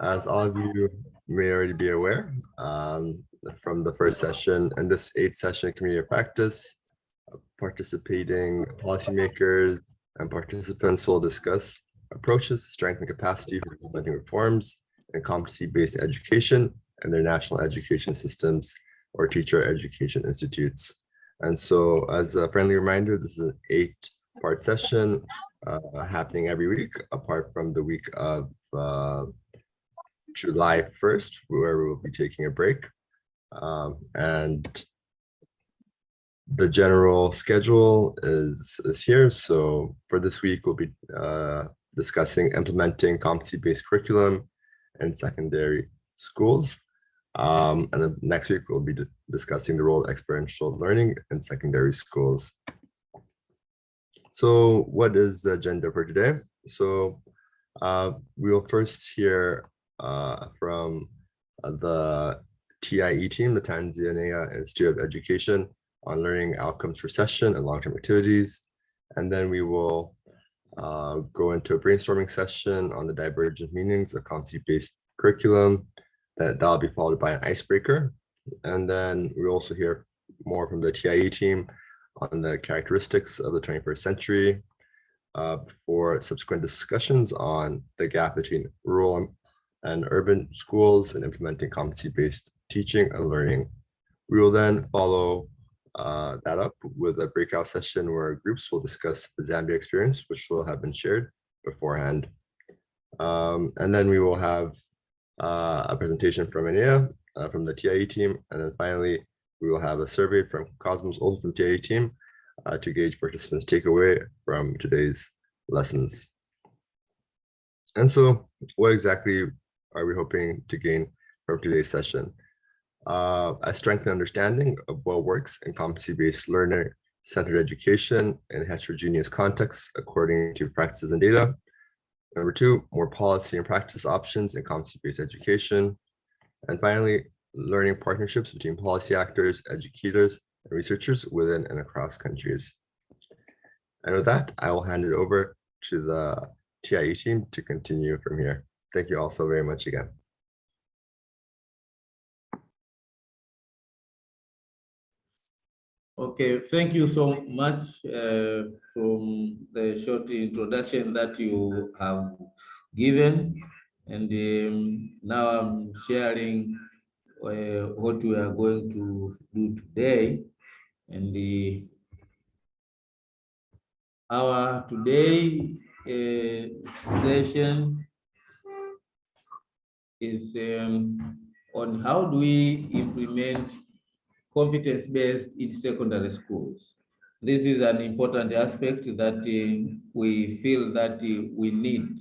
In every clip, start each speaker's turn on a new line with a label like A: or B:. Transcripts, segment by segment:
A: As all of you may already be aware, from the first session and this 8th session community of practice, participating policymakers and participants will discuss approaches to strengthen capacity for implementing reforms in competency-based education and their national education systems or teacher education institutes. And so as a friendly reminder, this is an 8-part session happening every week, apart from the week of July 1st, where we will be taking a break. And the general schedule is here. So for this week, we'll be discussing implementing competency-based curriculum in secondary schools. And then next week, we'll be discussing the role of experiential learning in secondary schools. So what is the agenda for today? So we will first hear from the TIE team, the Tanzania Institute of Education, on learning outcomes for session and long-term activities. And then we will go into a brainstorming session on the divergent meanings of competency-based curriculum. That'll be followed by an icebreaker. And then we'll also hear more from the TIE team on the characteristics of the 21st century for subsequent discussions on the gap between rural and urban schools and implementing competency-based teaching and learning. We will then follow that up with a breakout session where groups will discuss the Zambia experience, which will have been shared beforehand. And then we will have a presentation from Ania from the TIE team. And then finally, we will have a survey from Cosmos, also from TIE team, to gauge participants' takeaway from today's lessons. And so what exactly are we hoping to gain from today's session? A strengthened understanding of what works in competency-based learner-centered education in heterogeneous contexts according to practices and data. Number 2, more policy and practice options in competency-based education. And finally, learning partnerships between policy actors, educators, and researchers within and across countries. And with that, I will hand it over to the TIE team to continue from here. Thank you all so very much again.
B: Okay, thank you so much from the short introduction that you have given. And now I'm sharing what we are going to do today. And our today session is on how do we implement competence-based in secondary schools. This is an important aspect that we feel that we need,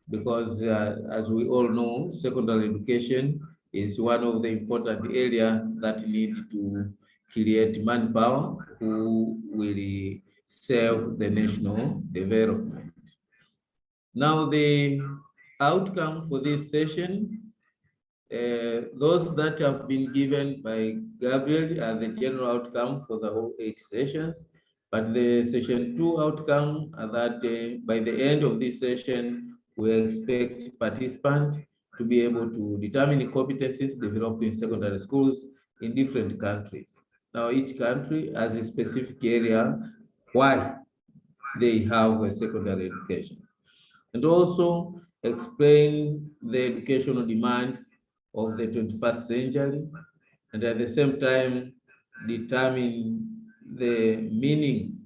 B: because as we all know, secondary education is one of the important areas that need to create manpower who will serve the national development. Now, the outcome for this session, those that have been given by Gabriel are the general outcome for the whole 8 sessions, but the session 2 outcome are that by the end of this session, we expect participants to be able to determine competencies developed in secondary schools in different countries. Now, each country has a specific area why they have a secondary education, and also explain the educational demands of the 21st century, and at the same time determine the meanings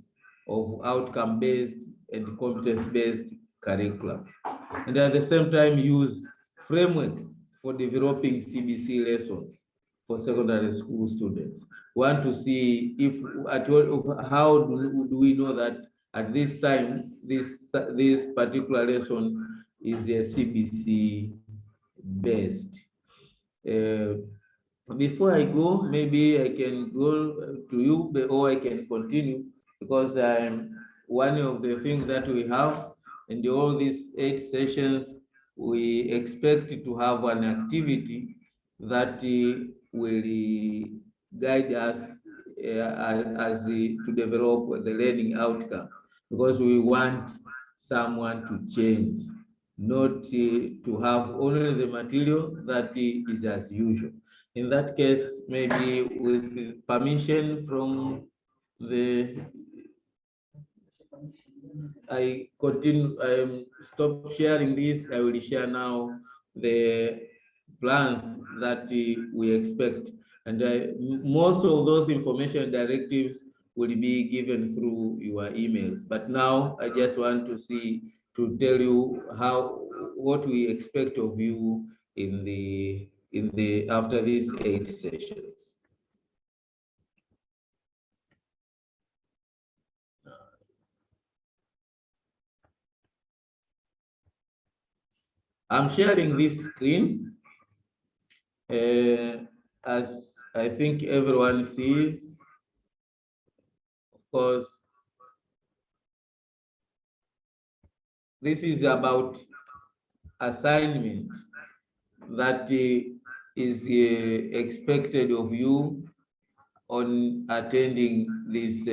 B: of outcome-based and competence-based curricula, and at the same time use frameworks for developing CBC lessons for secondary school students. We want to see if how do we know that at this time this particular lesson is a CBC based. Before I go, maybe I can go to you, or I can continue, because one of the things that we have in all these 8 sessions, we expect to have an activity that will guide us to develop the learning outcome, because we want someone to change. not to have only the material that is as usual. In that case, maybe with permission from the, I continue, stop sharing this. I will share now the plans that we expect. And most of those information directives will be given through your emails. But now I just want to tell you what we expect of you in the after these 8 sessions. I'm sharing this screen as I think everyone sees. Of course, this is about assignment that is expected of you on attending these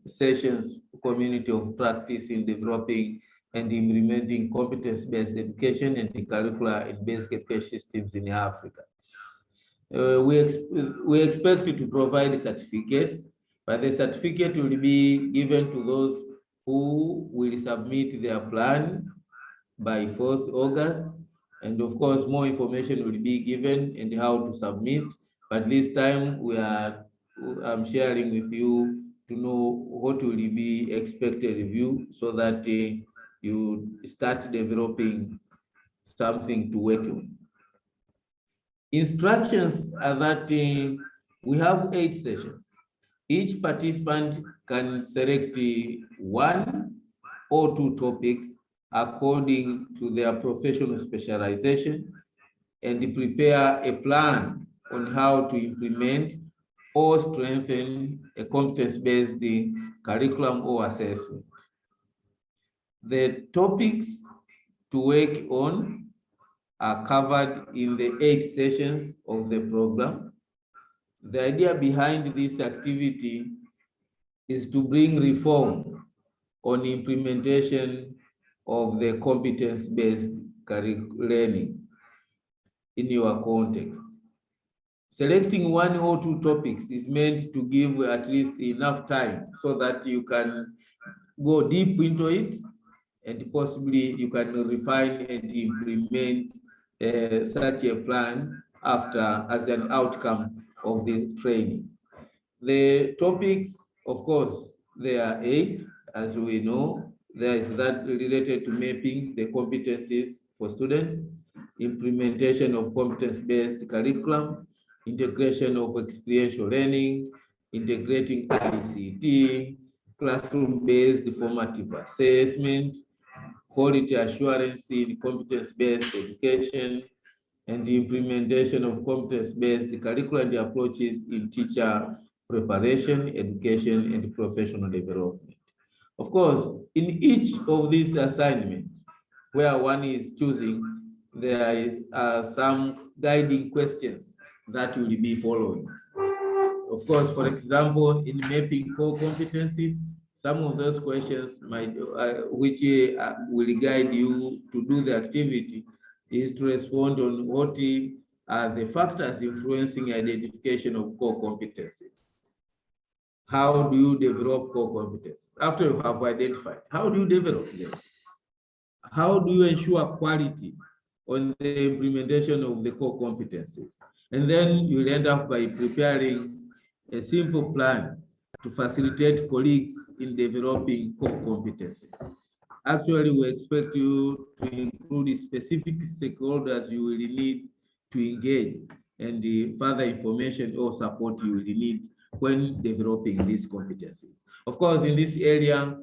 B: sessions, community of practice in developing and implementing competence-based education and the curricula in basic education systems in Africa. We expect to provide certificates, but the certificate will be given to those who will submit their plan by 4th August. And of course, more information will be given and how to submit. But this time I'm sharing with you to know what will be expected of you so that you start developing something to work on. Instructions are that we have 8 sessions. Each participant can select 1 or 2 topics according to their professional specialization and prepare a plan on how to implement or strengthen a competence-based curriculum or assessment. The topics to work on are covered in the 8 sessions of the program. The idea behind this activity is to bring reform on implementation of the competence-based learning in your context. Selecting 1 or 2 topics is meant to give at least enough time so that you can go deep into it and possibly you can refine and implement such a plan as an outcome of the training. The topics, of course, there are 8, as we know. There is that related to mapping the competencies for students, implementation of competence-based curriculum, integration of experiential learning, integrating ICT, classroom-based formative assessment, quality assurance in competence-based education, and the implementation of competence-based curricular and approaches in teacher preparation, education, and professional development. Of course, in each of these assignments, where one is choosing, there are some guiding questions that will be following. Of course, for example, in mapping core competencies, some of those questions might, which will guide you to do the activity, is to respond on what are the factors influencing identification of core competencies. How do you develop core competencies? After you have identified, how do you develop them? How do you ensure quality on the implementation of the core competencies? And then you'll end up by preparing a simple plan to facilitate colleagues in developing core competencies. Actually, we expect you to include specific stakeholders you will need to engage and the further information or support you will need when developing these competencies. Of course, in this area,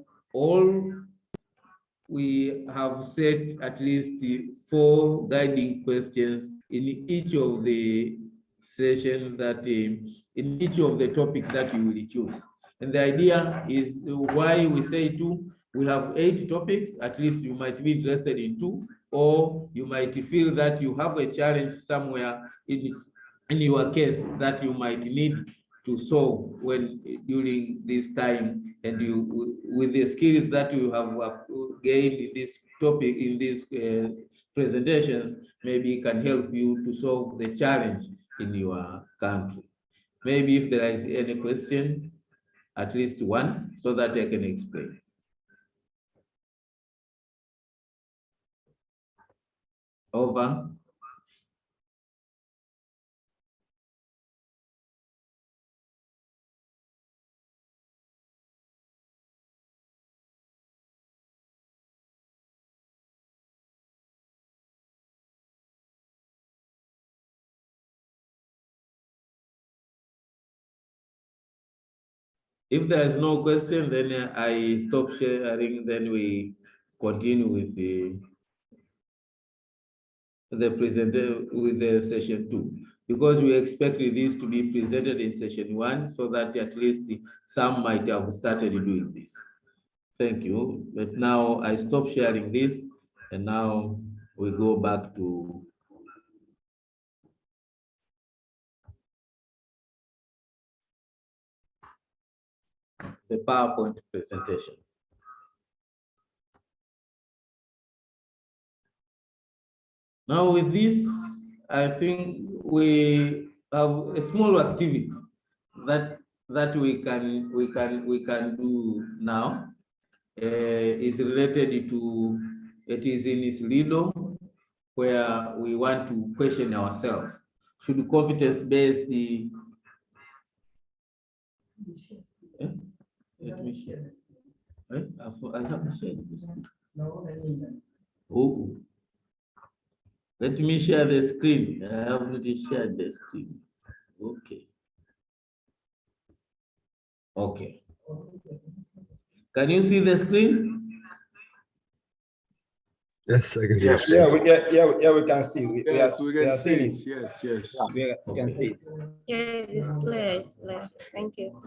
B: we have set at least 4 guiding questions in each of the sessions that in each of the topics that you will choose. And the idea is why we say 2. We have 8 topics. At least you might be interested in 2, or you might feel that you have a challenge somewhere in your case that you might need to solve when during this time, and you with the skills that you have gained in this topic, in these presentations, maybe can help you to solve the challenge in your country. Maybe if there is any question, at least one, so that I can explain. Over. If there is no question, then I stop sharing, then we continue with the with the session 2, because we expect this to be presented in session 1, so that at least some might have started doing this. Thank you. But now I stop sharing this, and now we go back to the PowerPoint presentation. Now with this, I think we have a small activity that we can do now. Is related to, it is in Slido, where we want to question ourselves. Should competence-based let me share. I haven't shared this. Oh. Let me share the screen. I haven't shared the screen. Okay. Okay. Can you see the screen?
A: Yes, I can see
C: Yeah,
A: the screen.
C: we can see.
D: Yes, we can see it.
C: it.
D: Yes.
C: We can see it.
E: Yeah, it's clear. It's clear. Thank you.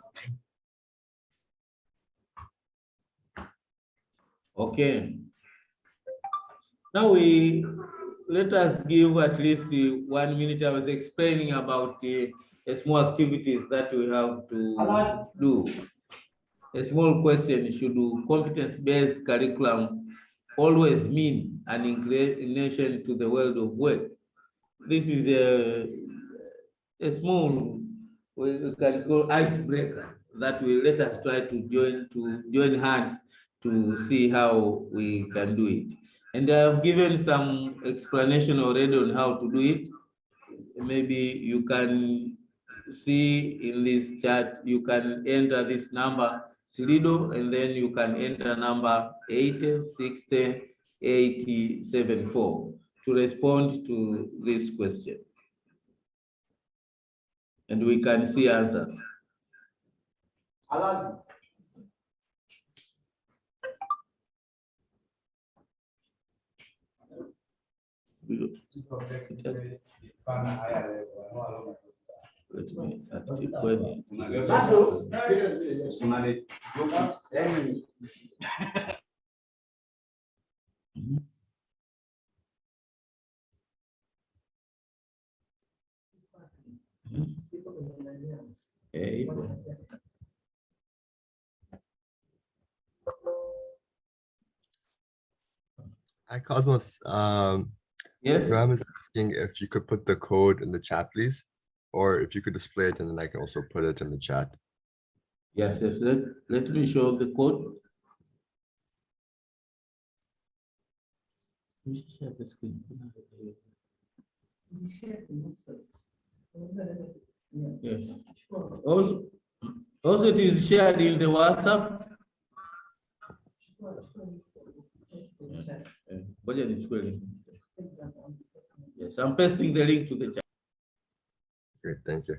B: Okay. Now let us give at least 1 minute. I was explaining about the small activities that we have to do. A small question: should competence-based curriculum always mean an inclination to the world of work? This is a small, we can call icebreaker, that will let us try to join hands to see how we can do it. And I have given some explanation already on how to do it. Maybe you can see in this chat, you can enter this number Slido, and then you can enter number 8060874 to respond to this question. And we can see answers. Let me
A: Hi, Cosmos.
B: Yes.
A: Graham is asking if you could put the code in the chat, please, or if you could display it and then I can also put it in the chat.
B: Yes. Let me show the code. Let me share the screen. Yes. Also it is shared in the WhatsApp. Yes, I'm pasting the link to the chat.
A: Great, thank you.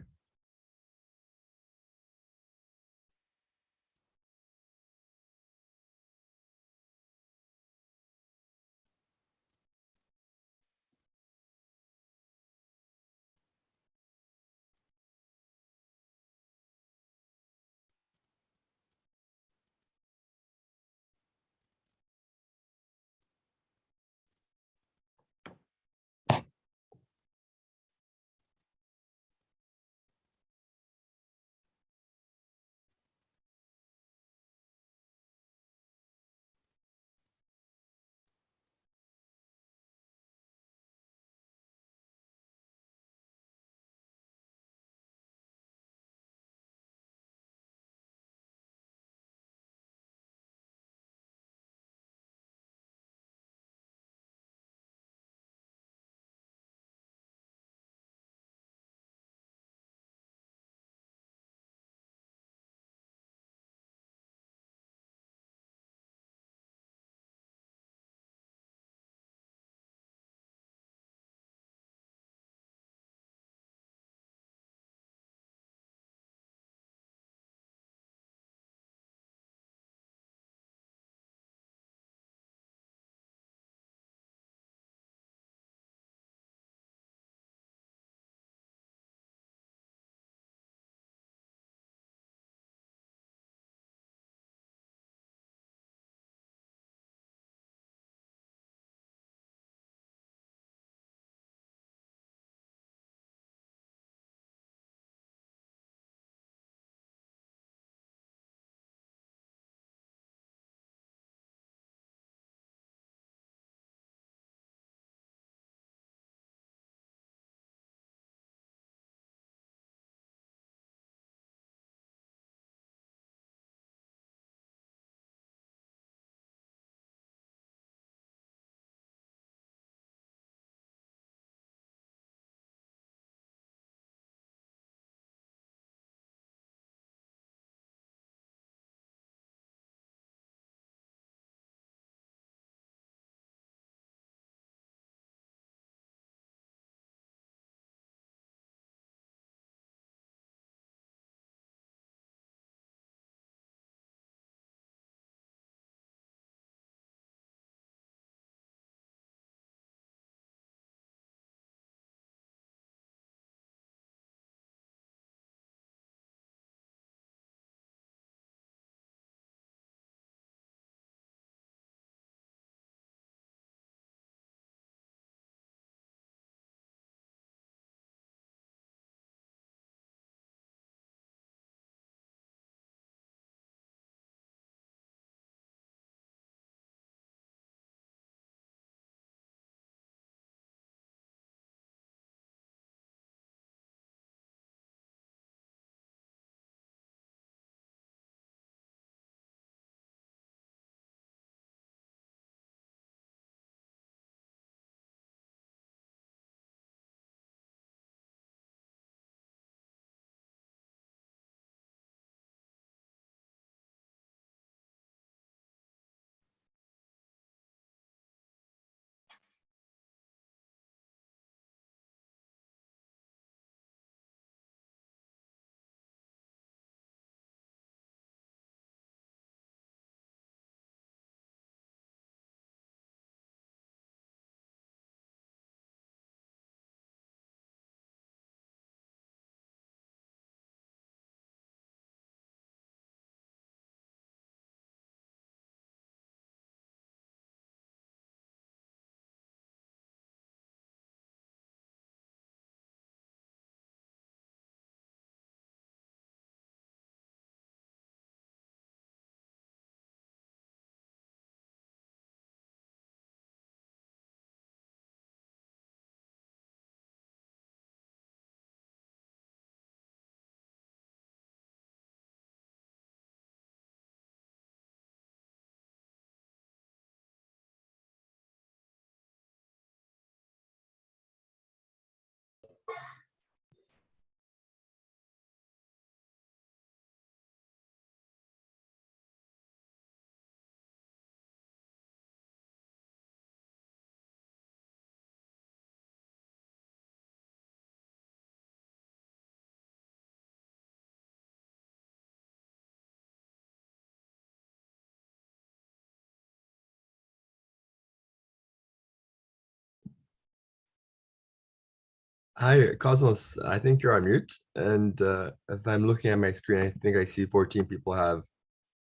A: Hi, Cosmos. I think you're on mute. And if I'm looking at my screen, I think I see 14 people have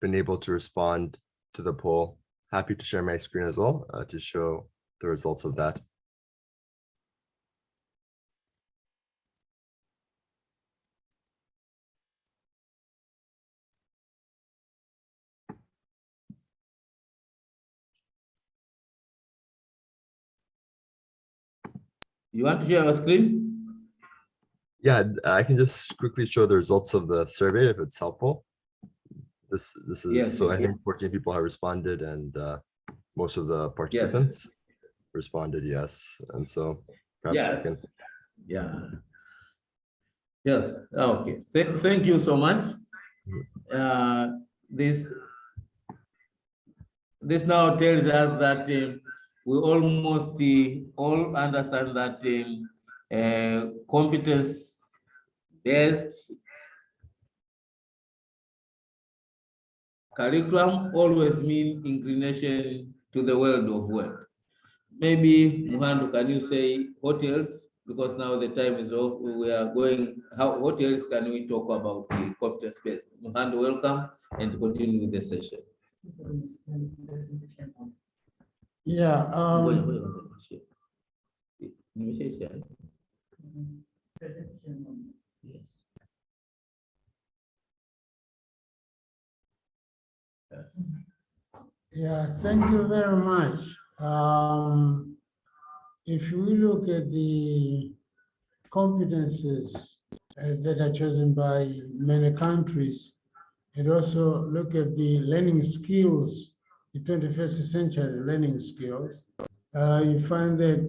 A: been able to respond to the poll. Happy to share my screen as well to show the results of that.
B: You want to share your screen?
A: Yeah, I can just quickly show the results of the survey if it's helpful. This is
B: Yes,
A: so
B: yes,
A: I think 14 people have responded and most of the
B: yes,
A: participants responded yes. And so perhaps we can.
B: yes, yeah, yes. Okay. Thank you so much. This now tells us that we almost all understand that competence-based curriculum always mean inclination to the world of work. Maybe, Muhando, can you say what else? Because now the time is off. We are going, what else can we talk about the competence-based? Muhando, welcome and continue with the session.
D: Yeah. Yeah, thank you very much. If we look at the competences that are chosen by many countries, and also look at the learning skills, the 21st century learning skills, you find that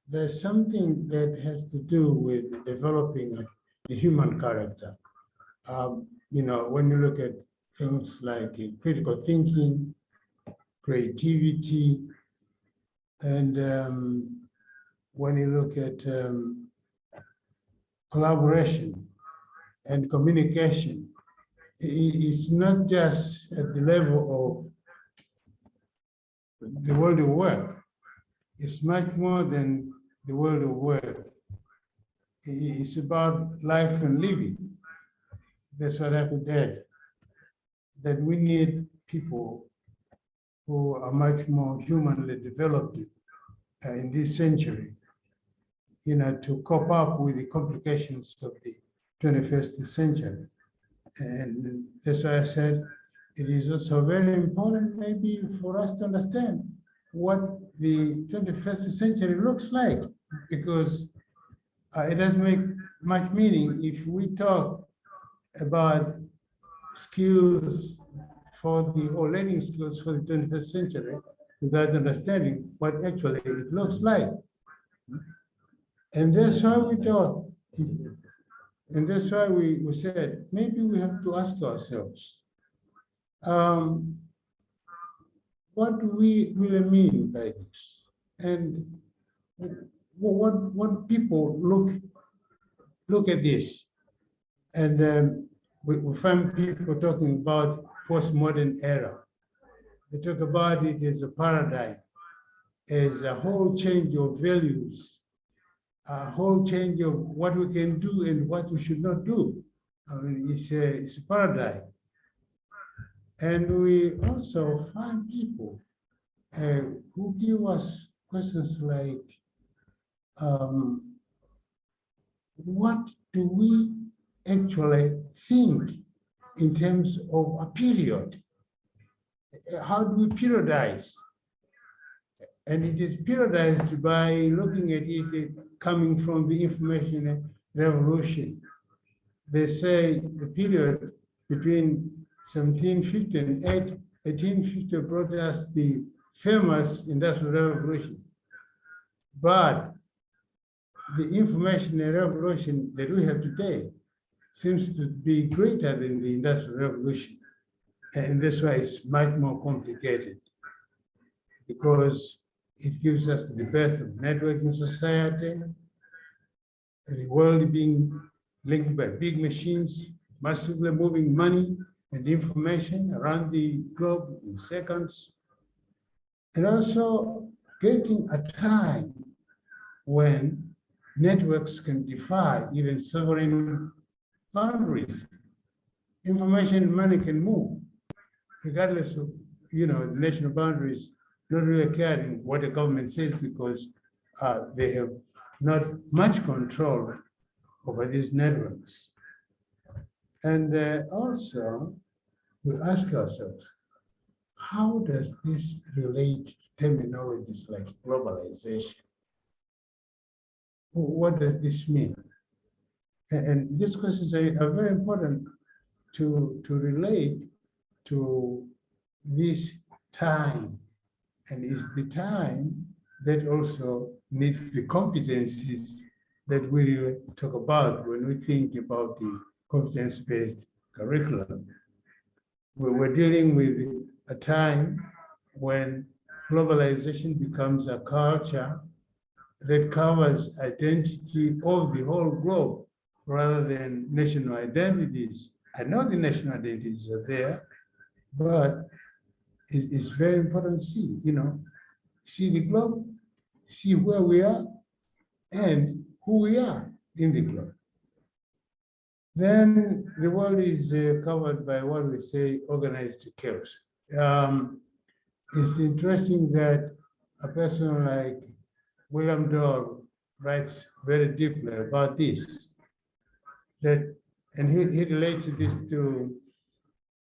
D: there's something that has to do with developing the human character. You know, when you look at things like critical thinking, creativity, and when you look at collaboration and communication, it's not just at the level of the world of work. It's much more than the world of work. It's about life and living. That's what I could add, that we need people who are much more humanly developed in this century, you know, to cope up with the complications of the 21st century. And that's why I said it is also very important maybe for us to understand what the 21st century looks like, because it doesn't make much meaning if we talk about skills for the, or learning skills for the 21st century without understanding what actually it looks like. And that's why we thought, and that's why we said, maybe we have to ask ourselves, what do we really mean by this? And what people look at this? And we find people talking about postmodern era. They talk about it as a paradigm, as a whole change of values, a whole change of what we can do and what we should not do. I mean, it's a paradigm. And we also find people who give us questions like, what do we actually think in terms of a period? How do we periodize? And it is periodized by looking at it coming from the information revolution. They say the period between 1750 and 1850 brought us the famous Industrial Revolution. But the information revolution that we have today seems to be greater than the Industrial Revolution. And that's why it's much more complicated, because it gives us the birth of networking society, the world being linked by big machines, massively moving money and information around the globe in seconds, and also getting a time when networks can defy even sovereign boundaries. Information money can move, regardless of, national boundaries, not really caring what the government says because they have not much control over these networks. And also, we ask ourselves, how does this relate to terminologies like globalization? What does this mean? And these questions are very important to relate to this time. And it's the time that also needs the competencies that we really talk about when we think about the competence-based curriculum. We're dealing with a time when globalization becomes a culture that covers identity of the whole globe rather than national identities. I know the national identities are there, but it's very important to see, see the globe, see where we are and who we are in the globe. Then the world is covered by what we say organized chaos. It's interesting that a person like William Dole writes very deeply about this, and he relates this to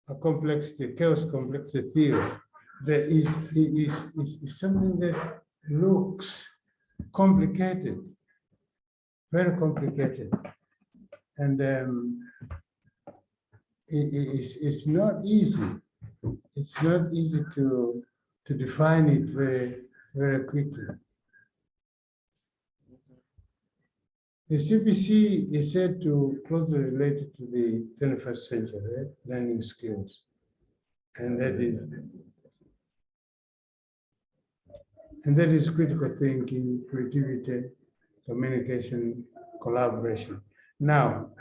D: a complexity, chaos complexity theory, that is something that looks complicated, very complicated. And it's not easy. It's not easy to define it very, very quickly. The CPC is said to closely related to the 21st century, learning skills. And that is critical thinking, creativity, communication, collaboration. Now,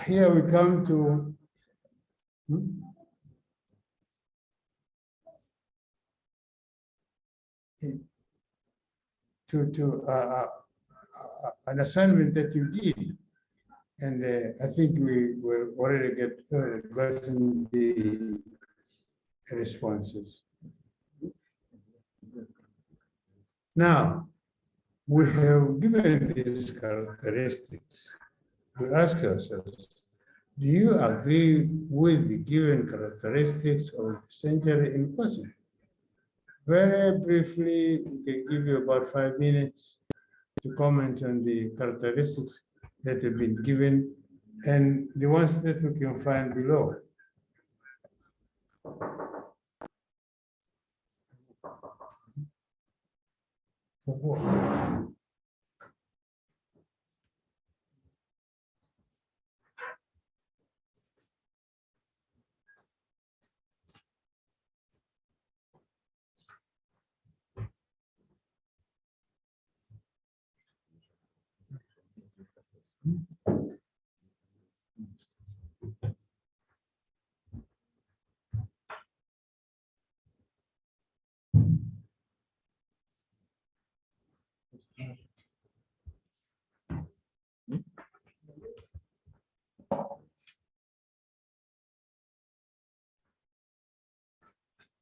D: here we come to an assignment that you did, and I think we will already gotten the responses. Now, we have given these characteristics. We ask ourselves, do you agree with the given characteristics of the century in question? Very briefly, we can give you about 5 minutes to comment on the characteristics that have been given and the ones that we can find below.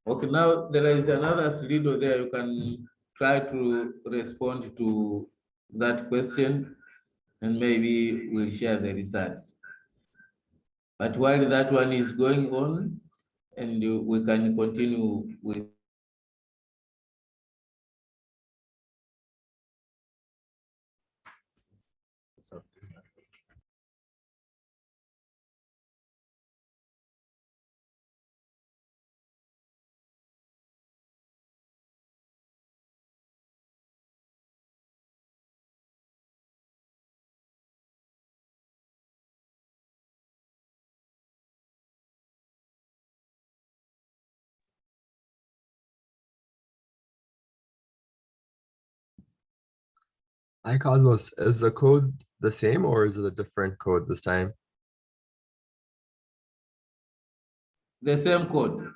B: Okay, now there is another slido there. You can try to respond to that question and maybe we'll share the results. But while that one is going on, and we can continue with
A: Hi, Cosmos. Is the code the same or is it a different code this time?
B: the same code.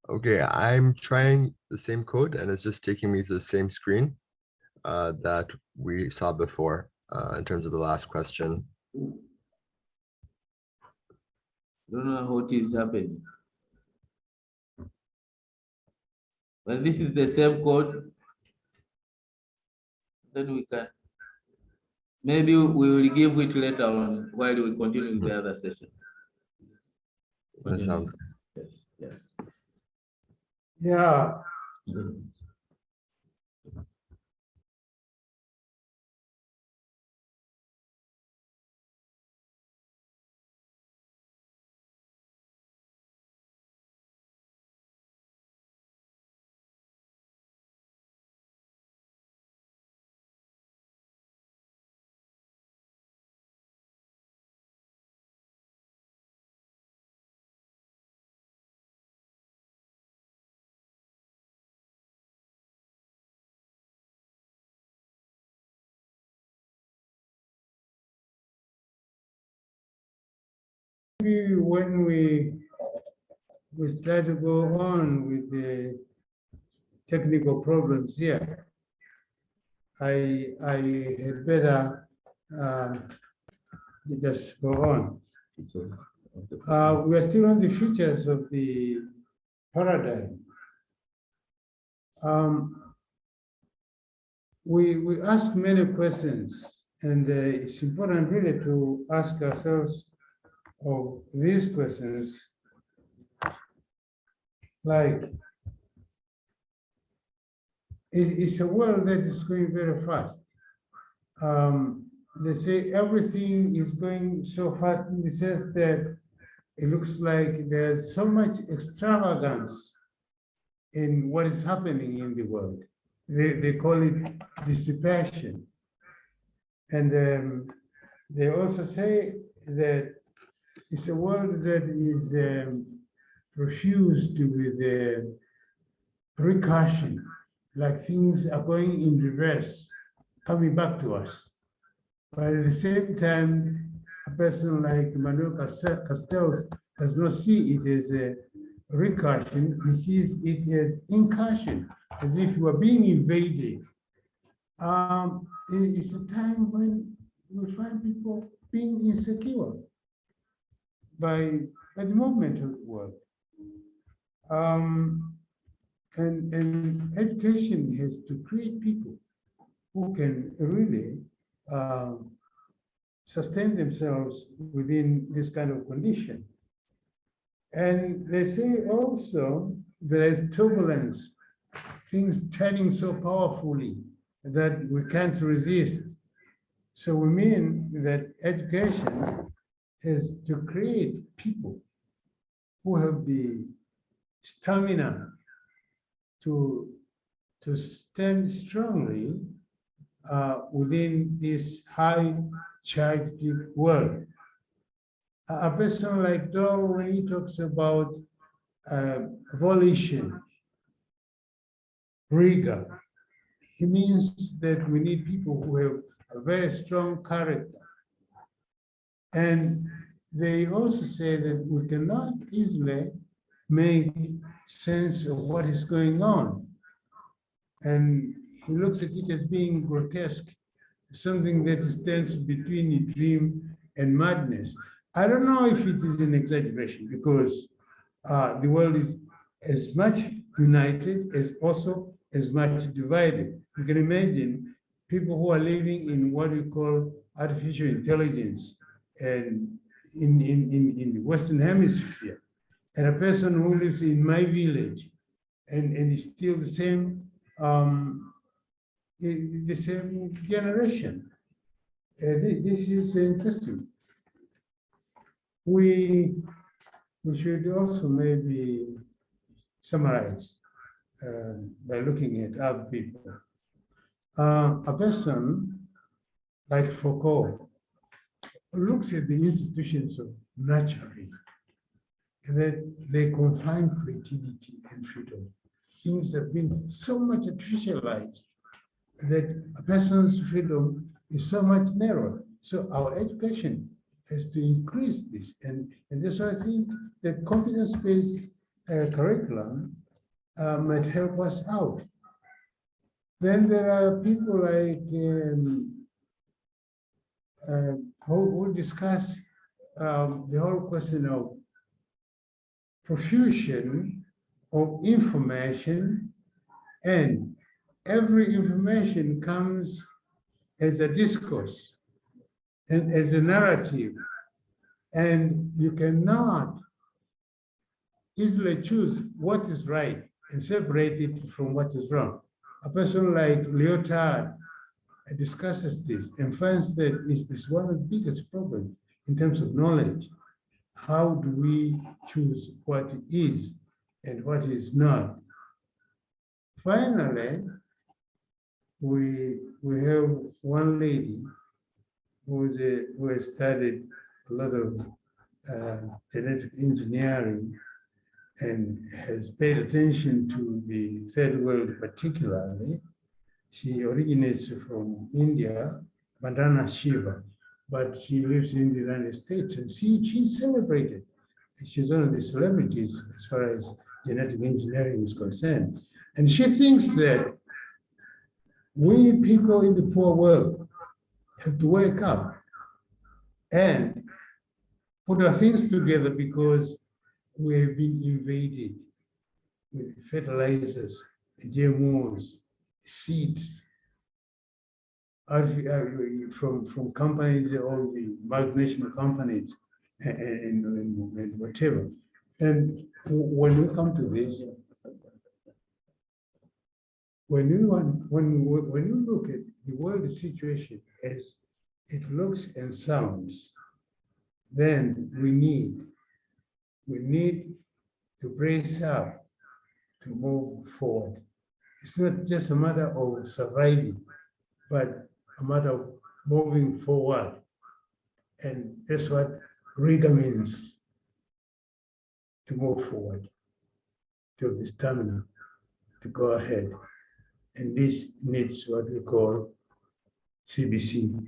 A: Okay, I'm trying the same code and it's just taking me to the same screen. that we saw before in terms of the last question.
B: Don't know what is happening. Well, this is the same code. Then we can, maybe we will give it later on while we continue with the other session.
A: That sounds
B: Yes, yes.
D: Yeah, maybe when we try to go on with the technical problems here, I had better just go on. We are still on the features of the paradigm. We ask many questions, and it's important really to ask ourselves of these questions, like, it's a world that is going very fast. They say everything is going so fast in the sense that it looks like there's so much extravagance in what is happening in the world. They call it dissipation. And they also say that it's a world that is refused with recursion, like things are going in reverse, coming back to us. But at the same time, a person like Manuel Castells does not see it as a recursion, he sees it as incursion, as if you are being invaded. It's a time when we find people being insecure by the movement of the world. And education has to create people who can really sustain themselves within this kind of condition. And they say also there is turbulence, things turning so powerfully that we can't resist. So we mean that education has to create people who have the stamina to stand strongly within this high charged world. A person like Dole, when he talks about volition, rigor, he means that we need people who have a very strong character. And they also say that we cannot easily make sense of what is going on. And he looks at it as being grotesque, something that stands between a dream and madness. I don't know if it is an exaggeration, because the world is as much united as also as much divided. You can imagine people who are living in what we call artificial intelligence and in the Western Hemisphere, and a person who lives in my village and is still the same generation. This is interesting. We should also maybe summarize by looking at other people. A person like Foucault looks at the institutions of nurturing, that they confine creativity and freedom. Things have been so much artificialized that a person's freedom is so much narrower. So our education has to increase this. And that's why I think that competence-based curriculum might help us out. Then there are people like who discuss the whole question of profusion of information, and every information comes as a discourse and as a narrative, and you cannot easily choose what is right and separate it from what is wrong. A person like Lyotard discusses this and finds that it's one of the biggest problems in terms of knowledge. How do we choose what is and what is not? Finally, we have one lady who has studied a lot of genetic engineering and has paid attention to the third world particularly. She originates from India, Vandana Shiva, but she lives in the United States, and she's celebrated. She's one of the celebrities as far as genetic engineering is concerned. And she thinks that we people in the poor world have to wake up and put our things together, because we have been invaded with fertilizers, GMOs, seeds, from companies, all the multinational companies, and whatever. And when we come to this, when you look at the world situation as it looks and sounds, then we need to brace up to move forward. It's not just a matter of surviving, but a matter of moving forward. And that's what rigor means, to move forward, to have the stamina to go ahead. And this needs what we call CBC.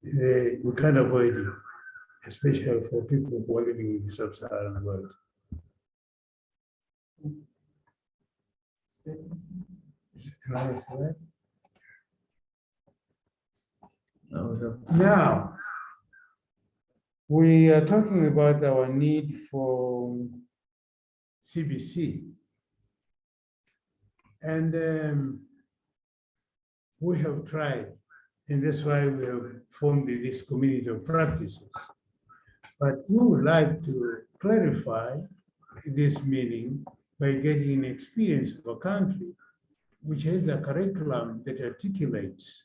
D: We can't avoid it, especially for people who are living in the sub-Saharan world. Now, we are talking about our need for CBC. And we have tried, and that's why we have formed this community of practices. But we would like to clarify this meaning by getting an experience of a country which has a curriculum that articulates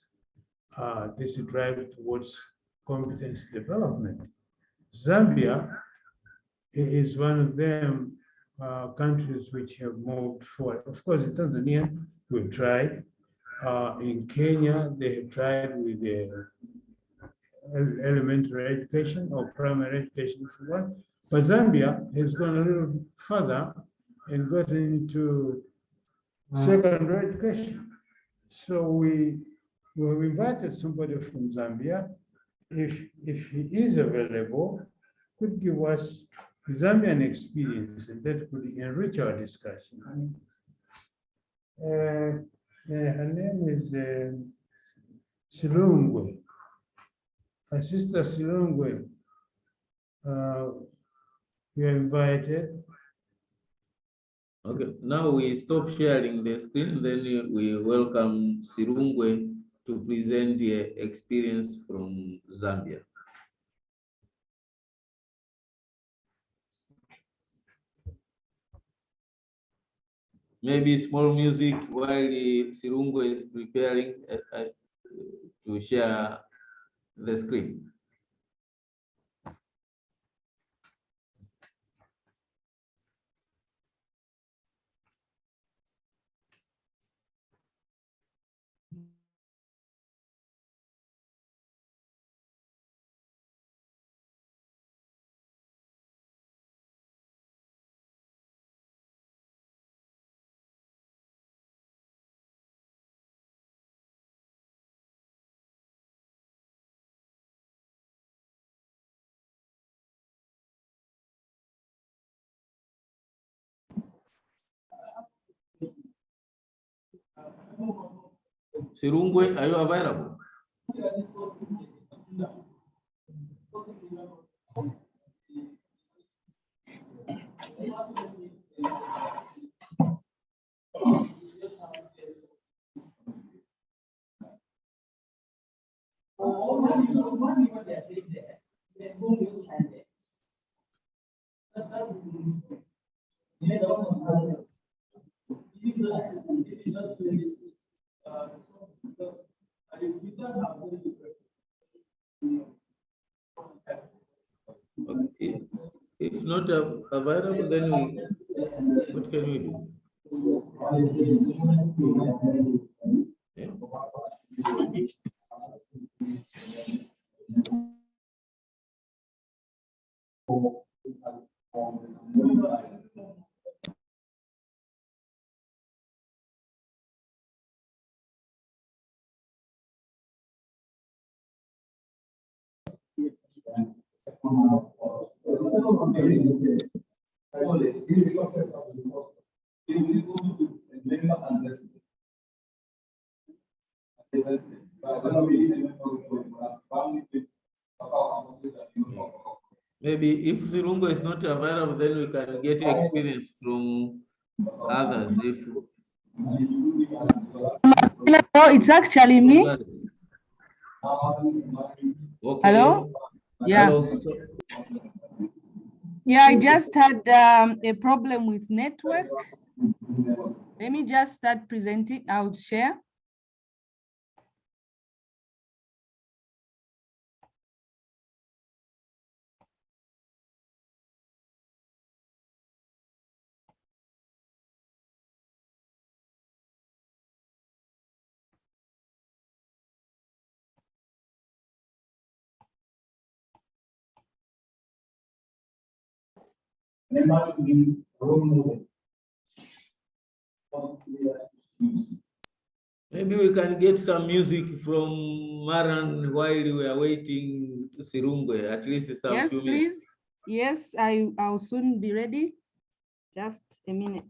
D: this drive towards competence development. Zambia is one of them countries which have moved forward. Of course, in Tanzania, we've tried. In Kenya, they have tried with the elementary education or primary education, if you want. But Zambia has gone a little further and gotten into secondary education. So we have invited somebody from Zambia, if he is available, could give us the Zambian experience, and that could enrich our discussion. Her name is Silungwe. Our sister Silungwe, we are invited.
B: Okay, now we stop sharing the screen, then we welcome Sirungwe to present the experience from Zambia. Maybe small music while Sirungwe is preparing to share the screen. Sirungwe, are you available? Okay. If not available, then what can we do? Yeah. Maybe if Sirungo is not available, then we can get experience from others. If
F: Hello, it's actually me.
B: okay.
F: Hello? Yeah.
B: Hello.
F: Yeah, I just had a problem with network. Let me just start presenting. I'll share.
B: Maybe we can get some music from Maran while we are waiting Sirungwe, at least some
F: Yes,
B: few minutes.
F: please. Yes, I'll soon be ready. Just a minute.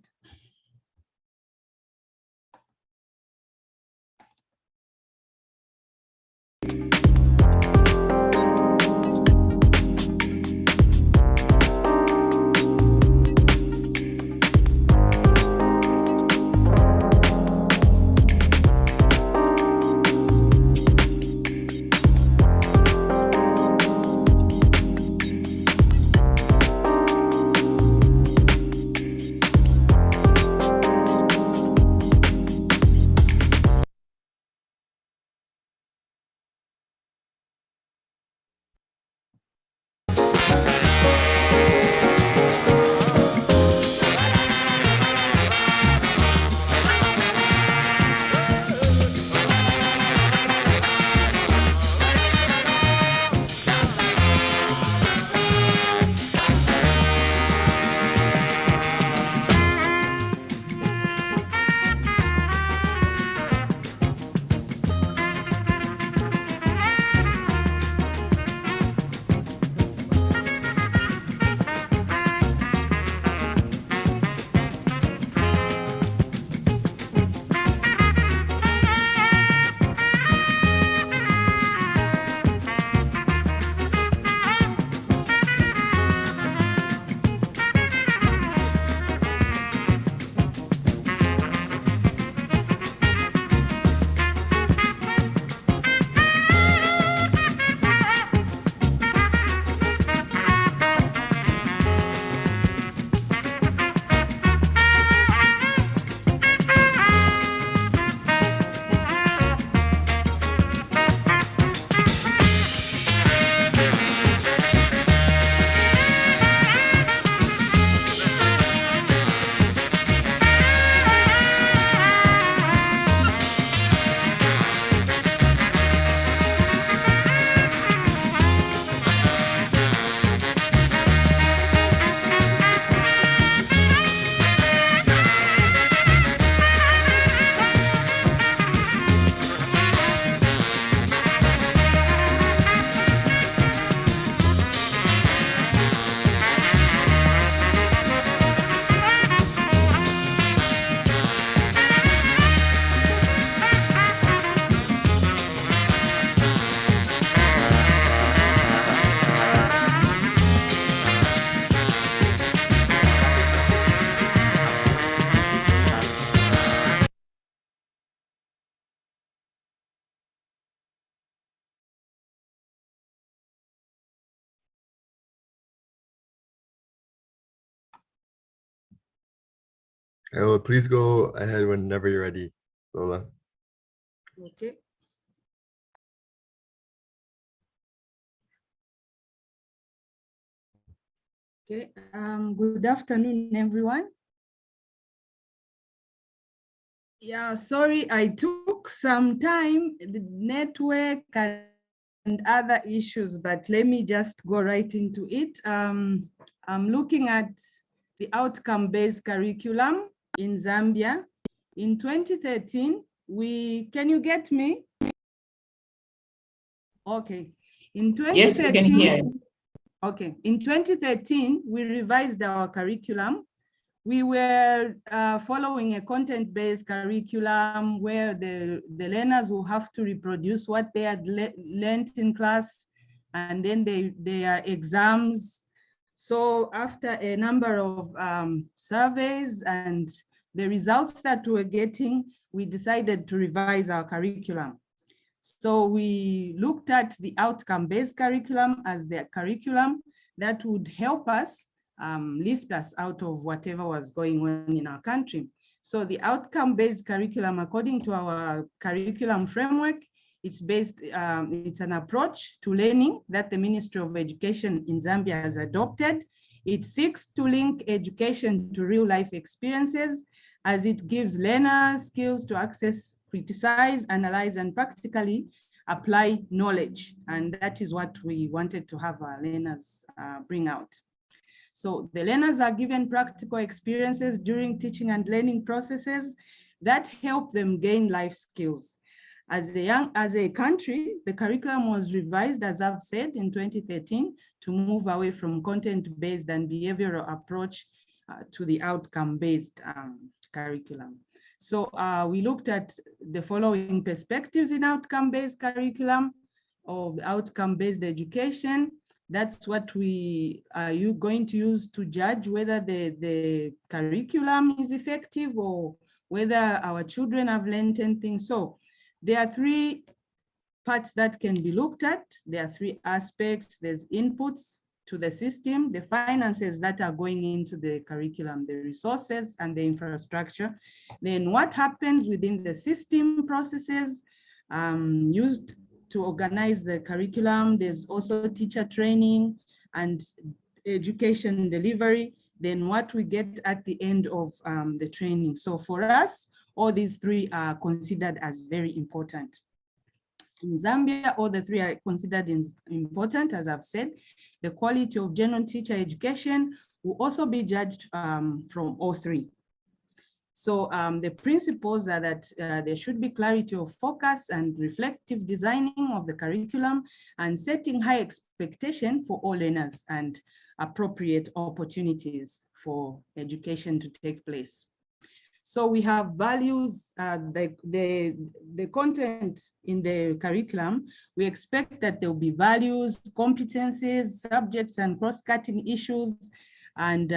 A: Well, please go ahead whenever you're ready, Lola.
F: Okay. Okay, good afternoon, everyone. Yeah, sorry, I took some time, the network and other issues, but let me just go right into it. I'm looking at the outcome-based curriculum in Zambia. In 2013, can you get me? Okay. In 2013,
G: Yes, we can hear you.
F: Okay, in 2013, we revised our curriculum. We were following a content-based curriculum where the learners will have to reproduce what they had learned in class, and then their exams. So after a number of surveys and the results that we were getting, we decided to revise our curriculum. So we looked at the outcome-based curriculum as the curriculum that would help us lift us out of whatever was going on in our country. So the outcome-based curriculum, according to our curriculum framework, it's based, it's an approach to learning that the Ministry of Education in Zambia has adopted. It seeks to link education to real life experiences as it gives learners skills to access, criticize, analyze, and practically apply knowledge. And that is what we wanted to have our learners bring out. So the learners are given practical experiences during teaching and learning processes that help them gain life skills. As a country, the curriculum was revised, as I've said, in 2013 to move away from content-based and behavioral approach to the outcome-based curriculum. So we looked at the following perspectives in outcome-based curriculum of outcome-based education. That's what we are going to use to judge whether the curriculum is effective or whether our children have learned anything. So there are three parts that can be looked at. There are three aspects. There's inputs to the system, the finances that are going into the curriculum, the resources and the infrastructure. Then what happens within the system processes used to organize the curriculum. There's also teacher training and education delivery. Then what we get at the end of the training. So for us, all these three are considered as very important. In Zambia, all the three are considered important, as I've said. The quality of general teacher education will also be judged from all three. So the principles are that there should be clarity of focus and reflective designing of the curriculum and setting high expectation for all learners and appropriate opportunities for education to take place. So we have values, the content in the curriculum, we expect that there will be values, competencies, subjects, and cross-cutting issues. And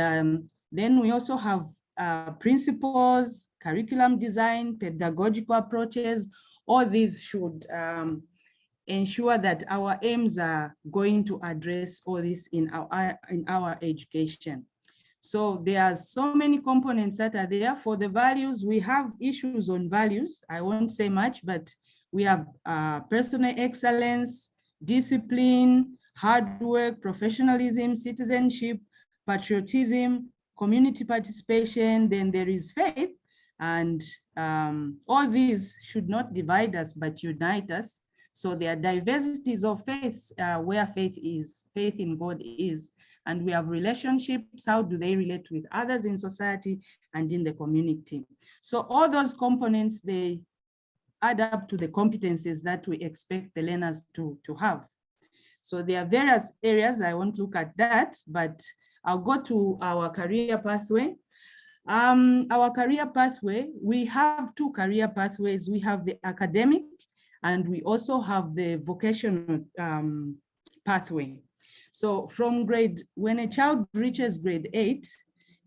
F: then we also have principles, curriculum design, pedagogical approaches. All these should ensure that our aims are going to address all this in our education. So there are so many components that are there. For the values, we have issues on values. I won't say much, but we have personal excellence, discipline, hard work, professionalism, citizenship, patriotism, community participation. Then there is faith. And all these should not divide us, but unite us. So there are diversities of faiths where faith in God is. And we have relationships, how do they relate with others in society and in the community? So all those components, they add up to the competencies that we expect the learners to have. So there are various areas, I won't look at that, but I'll go to our career pathway. Our career pathway, we have two career pathways. We have the academic and we also have the vocational pathway. So from when a child reaches grade 8,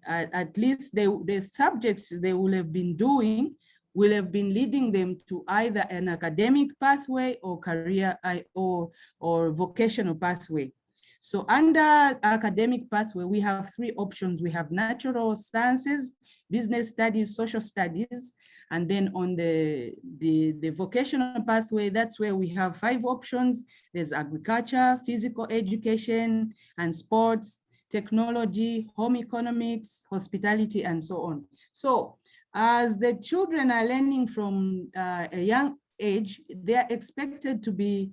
F: at least the subjects they will have been doing will have been leading them to either an academic pathway or career or vocational pathway. So under academic pathway, we have 3 options. We have natural sciences, business studies, social studies. And then on the vocational pathway, that's where we have 5 options. There's agriculture, physical education, and sports, technology, home economics, hospitality, and so on. So as the children are learning from a young age, they are expected to be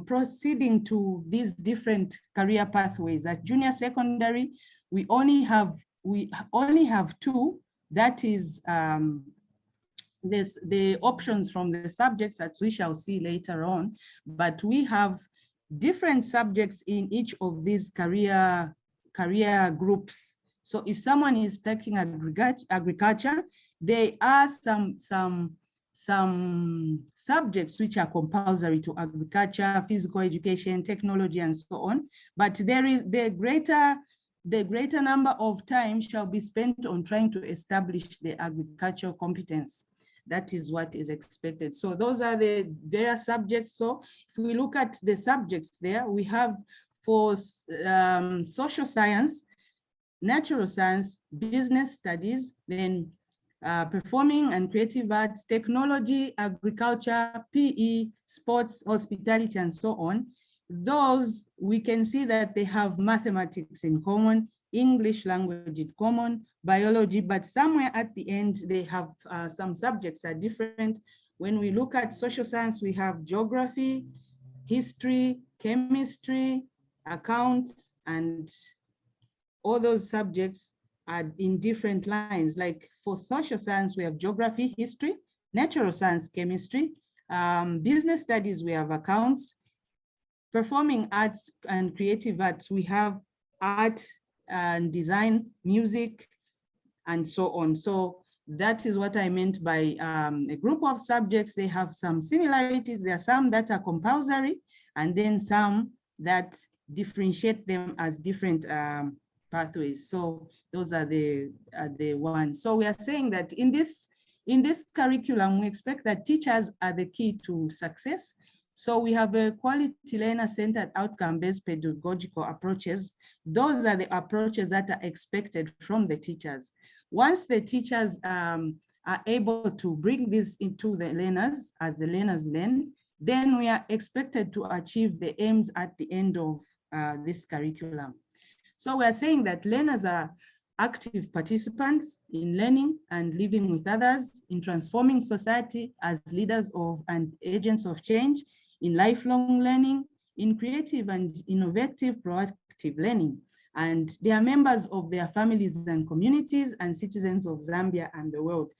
F: proceeding to these different career pathways. At junior secondary, we only have 2. That is the options from the subjects, as we shall see later on, but we have different subjects in each of these career groups. So if someone is taking agriculture, there are some subjects which are compulsory to agriculture, physical education, technology, and so on. But there is the greater number of time shall be spent on trying to establish the agricultural competence. That is what is expected. So those are the various subjects. So if we look at the subjects there, we have for social science, natural science, business studies, then performing and creative arts, technology, agriculture, PE, sports, hospitality, and so on. Those, we can see that they have mathematics in common, English language in common, biology, but somewhere at the end, they have some subjects are different. When we look at social science, we have geography, history, chemistry, accounts, and all those subjects are in different lines. Like for social science, we have geography, history, natural science, chemistry, business studies, we have accounts, performing arts and creative arts, we have art and design, music, and so on. So that is what I meant by a group of subjects. They have some similarities. There are some that are compulsory, and then some that differentiate them as different pathways. So those are the ones. So we are saying that in this curriculum, we expect that teachers are the key to success. So we have a quality learner-centered outcome-based pedagogical approaches. Those are the approaches that are expected from the teachers. Once the teachers are able to bring this into the learners, as the learners learn, then we are expected to achieve the aims at the end of this curriculum. So we are saying that learners are active participants in learning and living with others, in transforming society as leaders of and agents of change, in lifelong learning, in creative and innovative proactive learning. And they are members of their families and communities and citizens of Zambia and the world.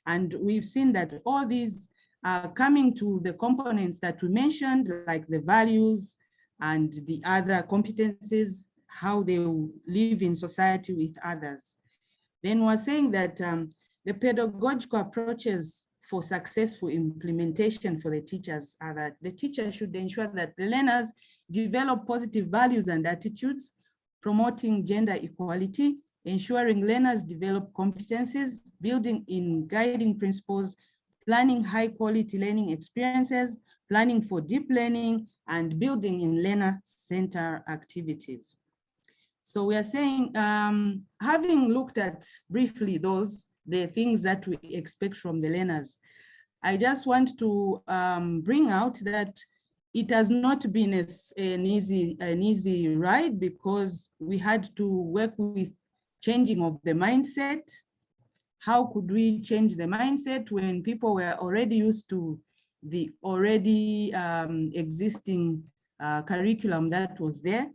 F: And we've seen that all these are coming to the components that we mentioned, like the values and the other competencies, how they live in society with others. Then we're saying that the pedagogical approaches for successful implementation for the teachers are that the teacher should ensure that the learners develop positive values and attitudes, promoting gender equality, ensuring learners develop competencies, building in guiding principles, planning high quality learning experiences, planning for deep learning, and building in learner-centered activities. So we are saying, having looked at briefly the things that we expect from the learners, I just want to bring out that it has not been an easy ride, because we had to work with changing of the mindset. How could we change the mindset when people were already used to the already existing curriculum that was there?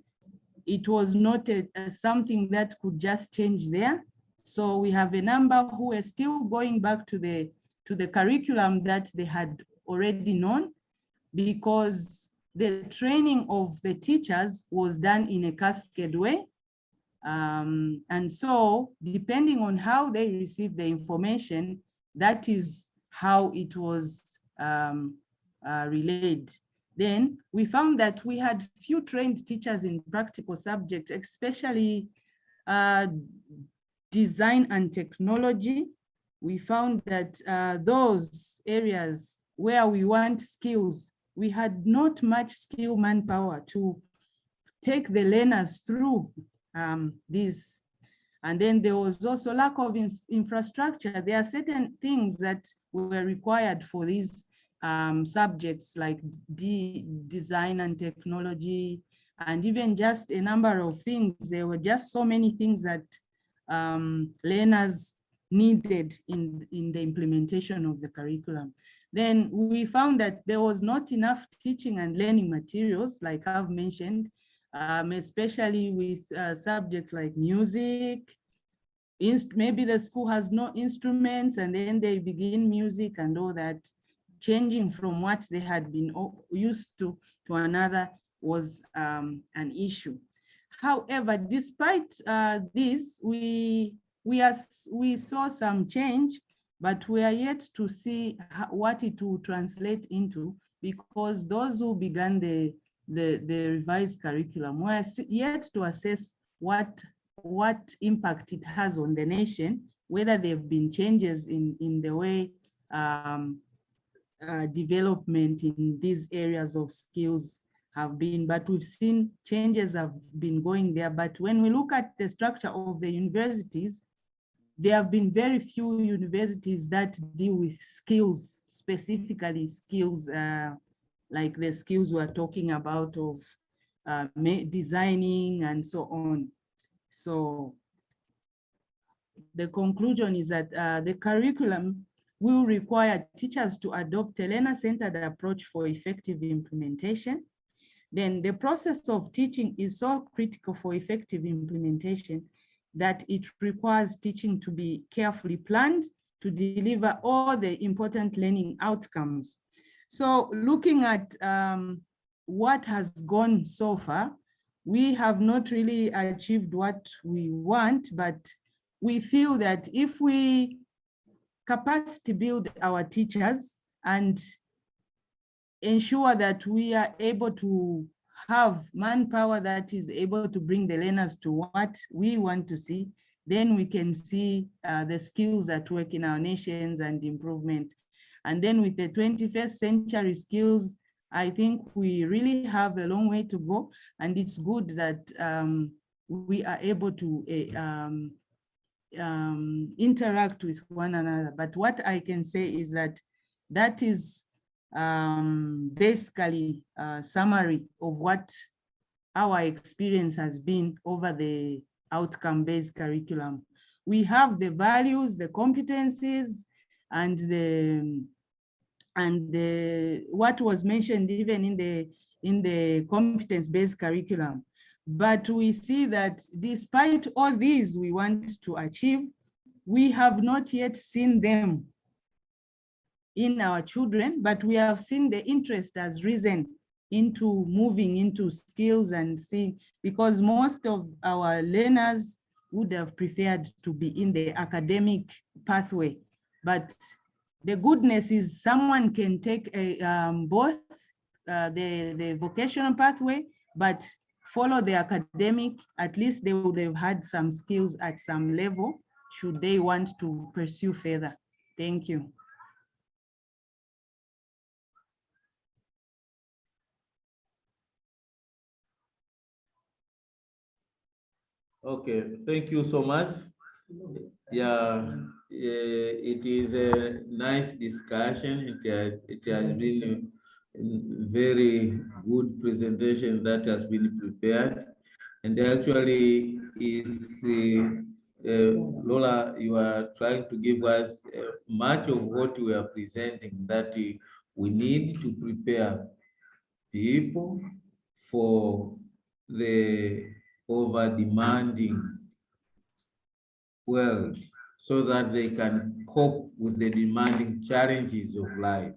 F: It was not something that could just change there. So we have a number who are still going back to the curriculum that they had already known, because the training of the teachers was done in a cascade way. And so depending on how they received the information, that is how it was relayed. Then we found that we had few trained teachers in practical subjects, especially design and technology. We found that those areas where we want skills, we had not much skill manpower to take the learners through this. And then there was also lack of infrastructure. There are certain things that were required for these subjects like design and technology, and even just a number of things. There were just so many things that learners needed in the implementation of the curriculum. Then we found that there was not enough teaching and learning materials, like I've mentioned, especially with subjects like music. Maybe the school has no instruments and then they begin music and all that. Changing from what they had been used to another was an issue. However, despite this, we saw some change, but we are yet to see what it will translate into, because those who began the revised curriculum were yet to assess what impact it has on the nation, whether there have been changes in the way development in these areas of skills have been. But we've seen changes have been going there. But when we look at the structure of the universities, there have been very few universities that deal with skills, specifically skills like the skills we're talking about of designing and so on. So the conclusion is that the curriculum will require teachers to adopt a learner-centered approach for effective implementation. Then the process of teaching is so critical for effective implementation that it requires teaching to be carefully planned to deliver all the important learning outcomes. So looking at what has gone so far, we have not really achieved what we want, but we feel that if we capacity build our teachers and ensure that we are able to have manpower that is able to bring the learners to what we want to see, then we can see the skills at work in our nations and improvement. And then with the 21st century skills, I think we really have a long way to go. And it's good that we are able to interact with one another. But what I can say is that that is basically a summary of what our experience has been over the outcome-based curriculum. We have the values, the competencies, and what was mentioned even in the competence-based curriculum. But we see that despite all these we want to achieve, we have not yet seen them in our children, but we have seen the interest has risen into moving into skills and seeing, because most of our learners would have preferred to be in the academic pathway. But the goodness is someone can take both the vocational pathway, but follow the academic. At least they would have had some skills at some level should they want to pursue further. Thank you.
B: Okay, thank you so much. Yeah, it is a nice discussion. It has been a very good presentation that has been prepared. And actually is, Lola, you are trying to give us much of what we are presenting, that we need to prepare people for the over-demanding world so that they can cope with the demanding challenges of life.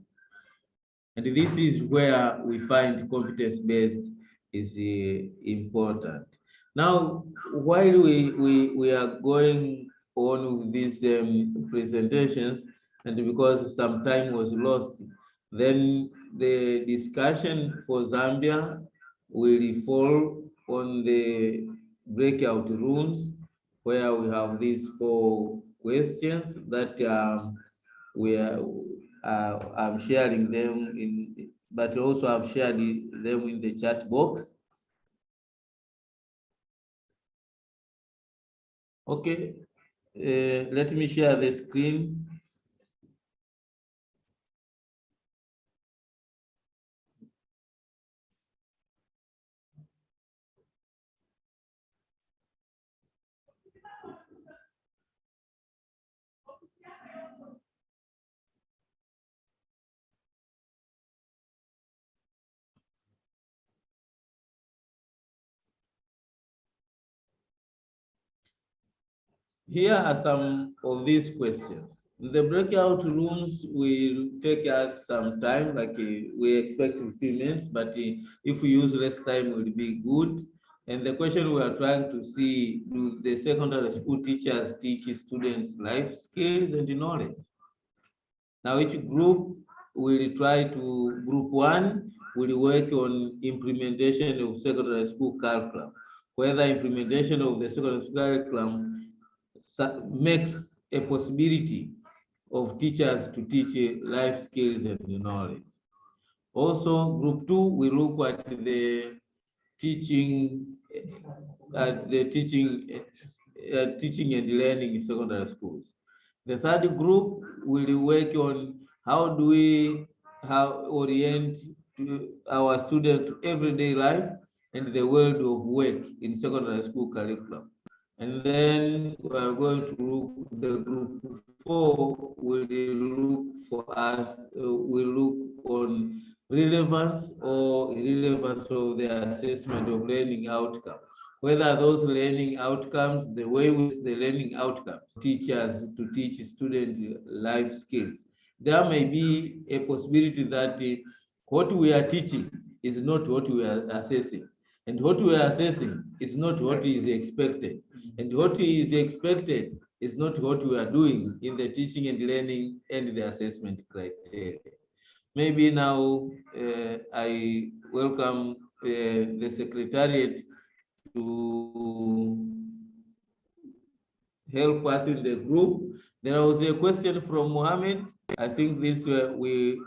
B: And this is where we find competence-based is important. Now, while we are going on with these presentations, and because some time was lost, then the discussion for Zambia will fall on the breakout rooms, where we have these 4 questions that I'm sharing them in, but also I've shared them in the chat box. Okay, let me share the screen. Here are some of these questions. The breakout rooms will take us some time, like we expect 15 minutes, but if we use less time, it will be good. And the question we are trying to see, do the secondary school teachers teach students life skills and knowledge? Now each group will try to, group one will work on implementation of secondary school curriculum, whether implementation of the secondary school curriculum makes a possibility of teachers to teach life skills and knowledge. Also, group two, we look at the teaching, teaching and learning in secondary schools. The third group will work on how do we orient our students to everyday life and the world of work in secondary school curriculum. And then we are going to look, the group four will look for us, will look on relevance or irrelevance of the assessment of learning outcome. Whether those learning outcomes, the way with the learning outcomes, teachers to teach students life skills. There may be a possibility that what we are teaching is not what we are assessing. And what we are assessing is not what is expected. And what is expected is not what we are doing in the teaching and learning and the assessment criteria. Maybe now I welcome the Secretariat to help us in the group. There was a question from Mohammed. I think this we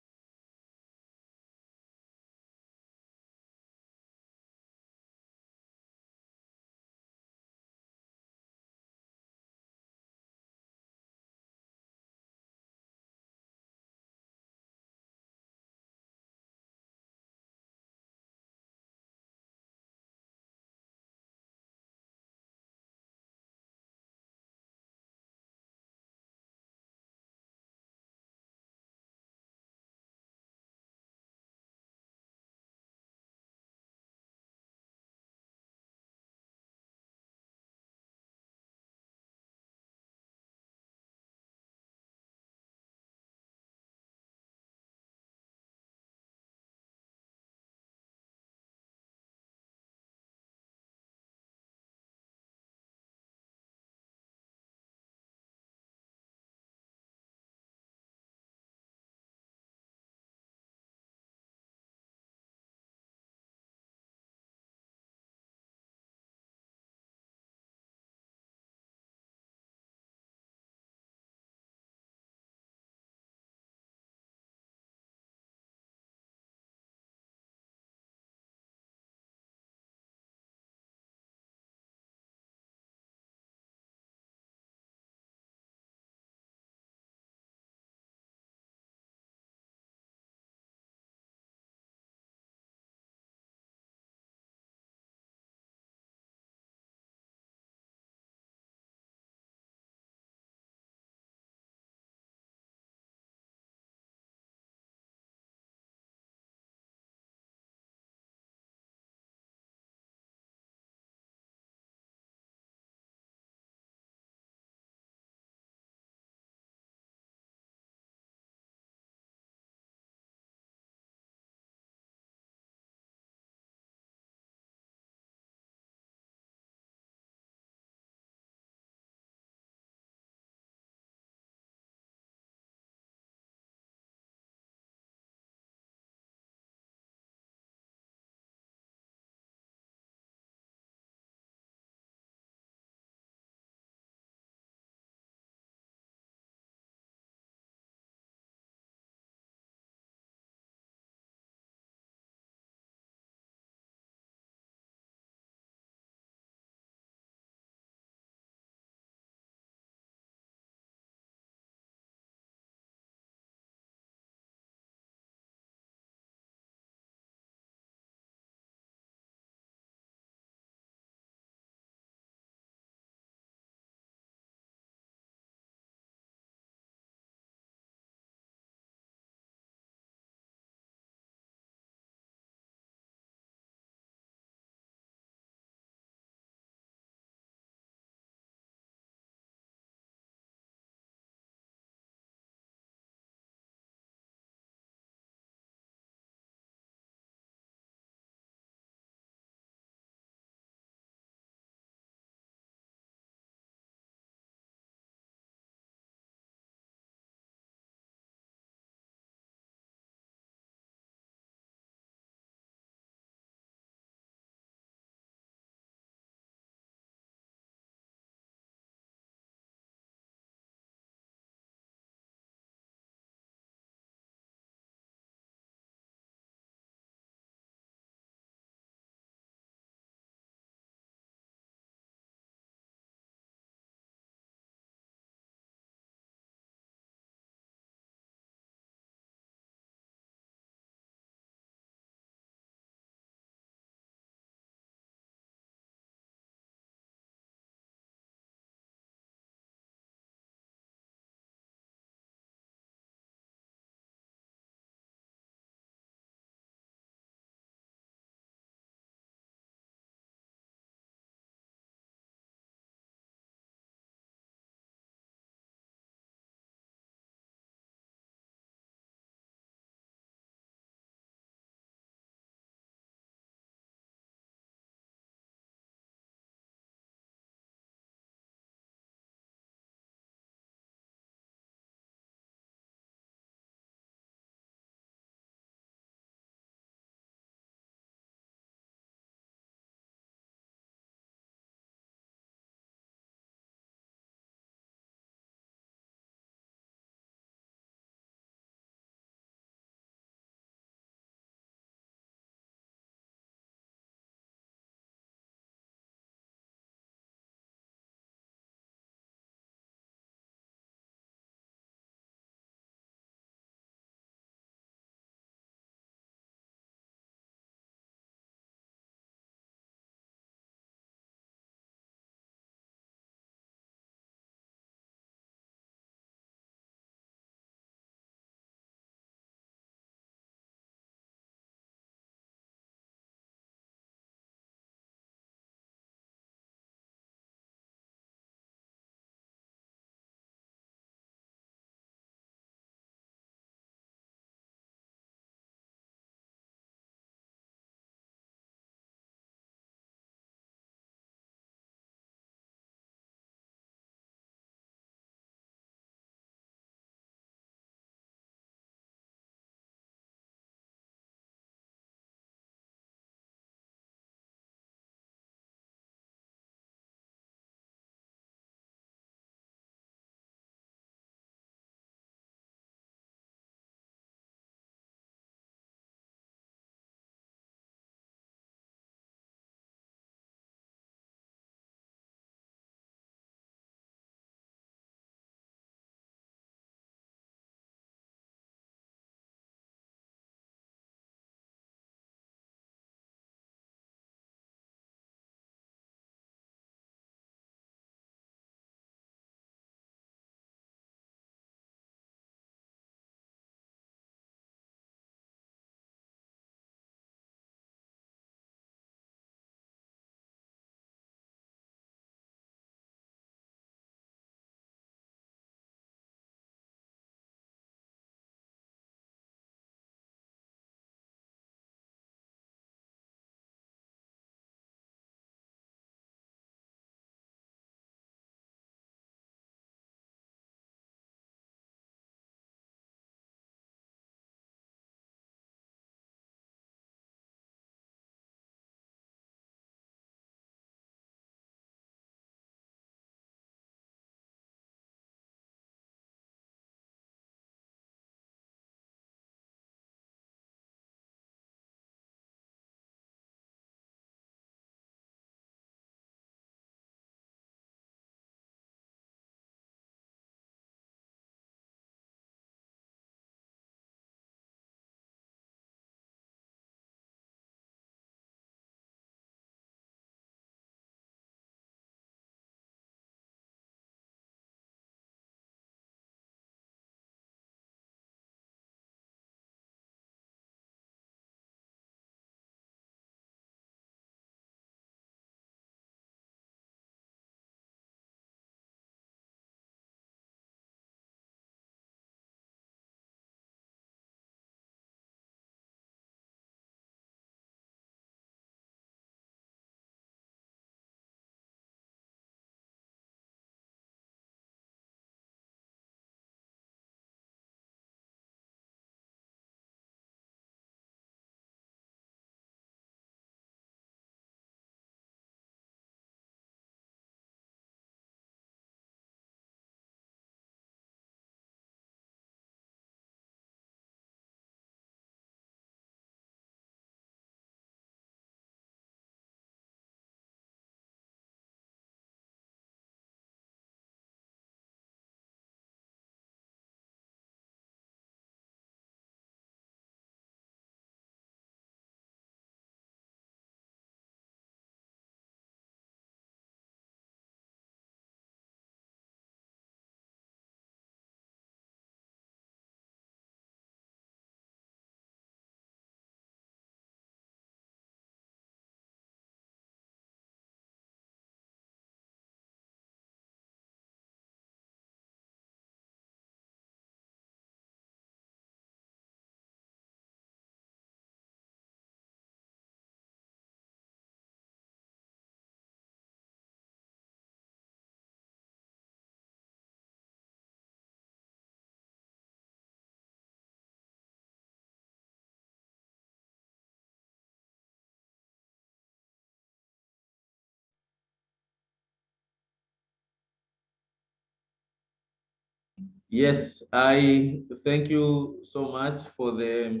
B: Yes, I thank you so much for the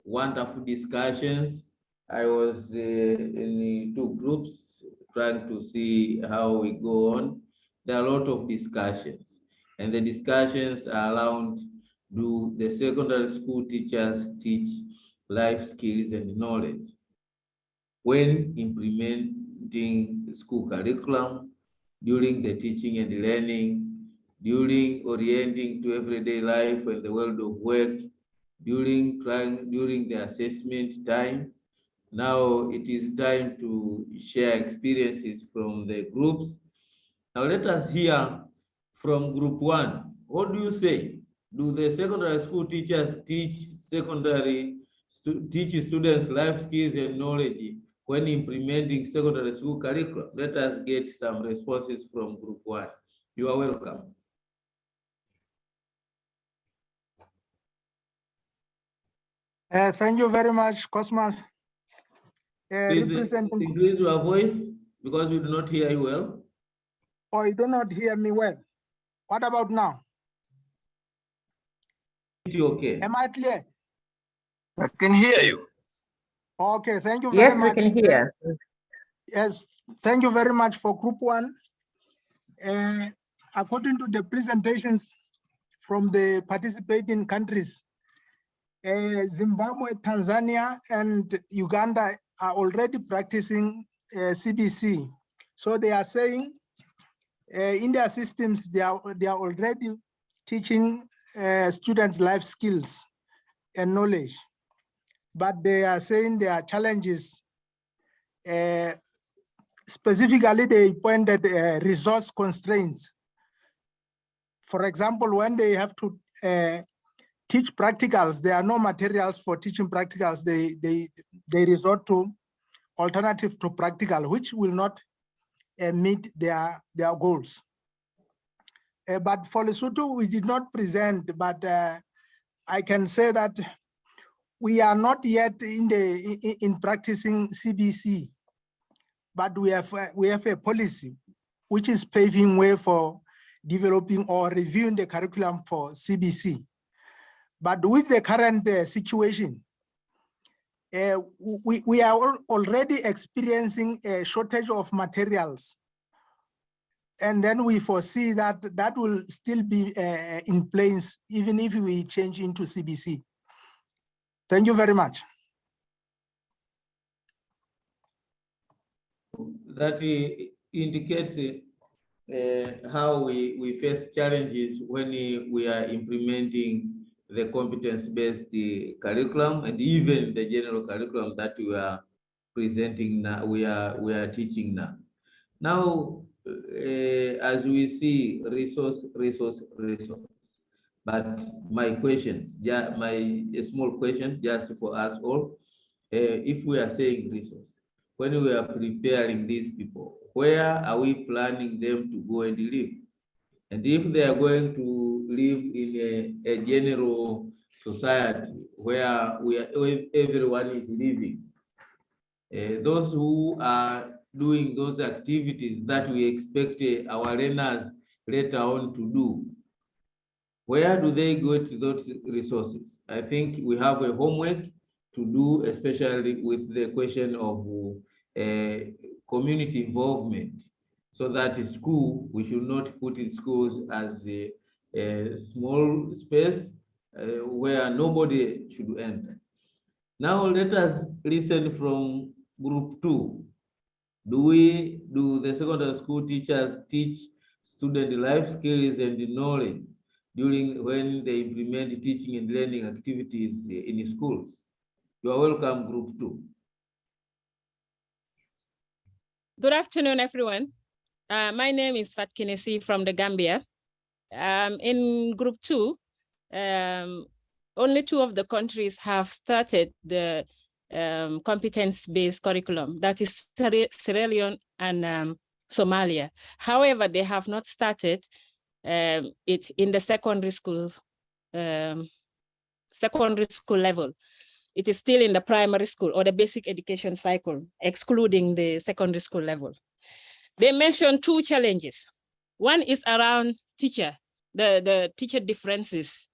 B: wonderful discussions. I was in two groups trying to see how we go on. There are a lot of discussions, and the discussions are around, do the secondary school teachers teach life skills and knowledge when implementing school curriculum, during the teaching and learning, during orienting to everyday life and the world of work, during the assessment time. Now it is time to share experiences from the groups. Now let us hear from group one. What do you say? Do the secondary school teachers teach students life skills and knowledge when implementing secondary school curriculum? Let us get some responses from group one. You are welcome.
C: Thank you very much, Cosmas.
B: Please
C: Representing,
B: increase your voice because we do not hear you well.
C: or you do not hear me well. What about now?
B: Okay.
C: Am I clear?
G: I can hear you.
C: Okay, thank you very
H: Yes, we
C: much.
H: can hear.
C: Yes, thank you very much for group one. According to the presentations from the participating countries, Zimbabwe, Tanzania, and Uganda are already practicing CBC. So they are saying in their systems, they are already teaching students life skills and knowledge. But they are saying there are challenges. Specifically, they pointed resource constraints. For example, when they have to teach practicals, there are no materials for teaching practicals. They resort to alternative to practical, which will not meet their goals. But for Lesotho, we did not present, but I can say that we are not yet in practicing CBC, but we have a policy which is paving way for developing or reviewing the curriculum for CBC. But with the current situation, we are already experiencing a shortage of materials. And then we foresee that that will still be in place even if we change into CBC. Thank you very much.
B: That indicates how we face challenges when we are implementing the competence-based curriculum and even the general curriculum that we are presenting now, we are teaching now. Now, as we see resource. But my questions, a small question just for us all, if we are saying resource, when we are preparing these people, where are we planning them to go and live? And if they are going to live in a general society where everyone is living, those who are doing those activities that we expect our learners later on to do, where do they go to those resources? I think we have a homework to do, especially with the question of community involvement, so that school, we should not put in schools as a small space where nobody should enter. Now let us listen from group two. Do the secondary school teachers teach student life skills and knowledge when they implement teaching and learning activities in schools? You are welcome, group two.
H: Good afternoon, everyone. My name is Fat Kinesi from the Gambia. In group two, only two of the countries have started the competence-based curriculum, that is Sierra Leone and Somalia. However, they have not started it in the secondary school level. It is still in the primary school or the basic education cycle, excluding the secondary school level. They mentioned two challenges. One is around teacher the teacher differences.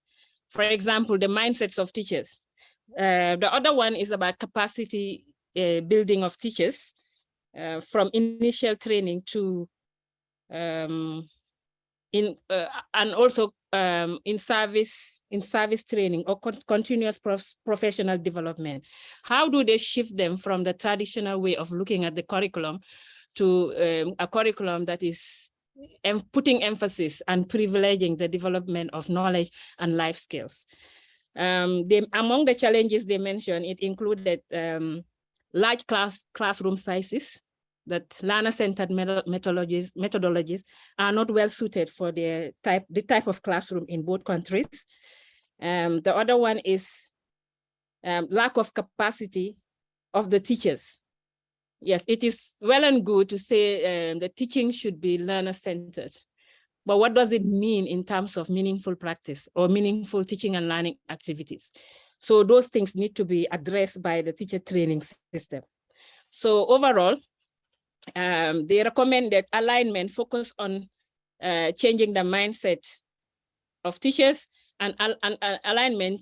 H: For example, the mindsets of teachers. The other one is about capacity building of teachers from initial training to and also in service training or continuous professional development. How do they shift them from the traditional way of looking at the curriculum to a curriculum that is putting emphasis and privileging the development of knowledge and life skills? Among the challenges they mentioned, it included large classroom sizes, that learner-centered methodologies are not well suited for the type of classroom in both countries. The other one is lack of capacity of the teachers. Yes, it is well and good to say the teaching should be learner-centered, but what does it mean in terms of meaningful practice or meaningful teaching and learning activities? So those things need to be addressed by the teacher training system. So overall, they recommend that alignment focus on changing the mindset of teachers and alignment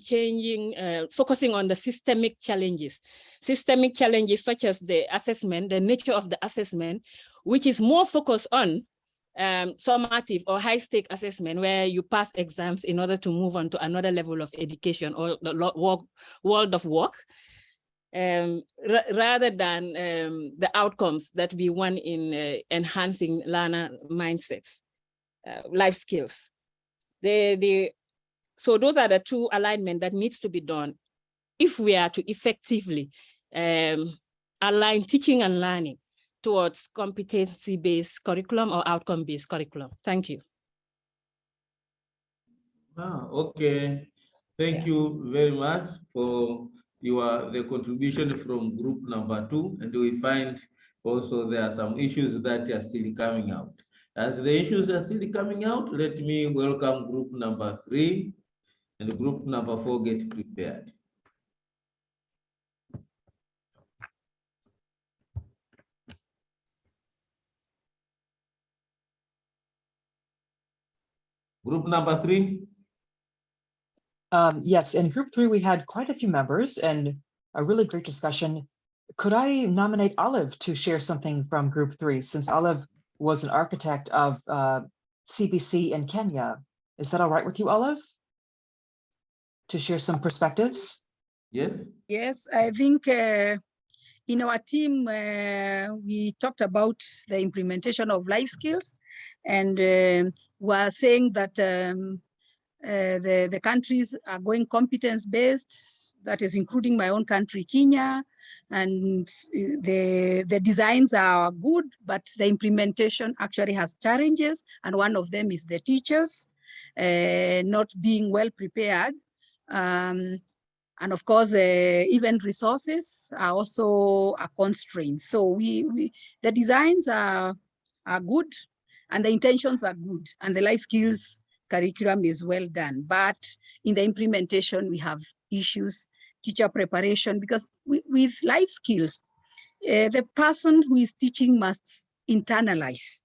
H: focusing on the systemic challenges such as the assessment, the nature of the assessment, which is more focused on summative or high-stake assessment where you pass exams in order to move on to another level of education or the world of work. Rather than the outcomes that we want in enhancing learner mindsets, life skills. So those are the two alignment that needs to be done if we are to effectively align teaching and learning towards competency-based curriculum or outcome-based curriculum. Thank you.
B: Okay. Thank you very much for the contribution from group number 2, and we find also there are some issues that are still coming out. As the issues are still coming out, let me welcome group number 3 and group number 4 get prepared. Group number 3.
I: Yes, in group 3, we had quite a few members and a really great discussion. Could I nominate Olive to share something from group 3, since Olive was an architect of CBC in Kenya? Is that all right with you, Olive? To share some perspectives?
B: Yes.
J: Yes, I think in our team, we talked about the implementation of life skills, and we're saying that the countries are going competence-based, that is including my own country, Kenya, and the designs are good, but the implementation actually has challenges, and one of them is the teachers not being well prepared. And of course, even resources are also a constraint. So the designs are good, and the intentions are good, and the life skills curriculum is well done. But in the implementation, we have issues, teacher preparation, because with life skills, the person who is teaching must internalize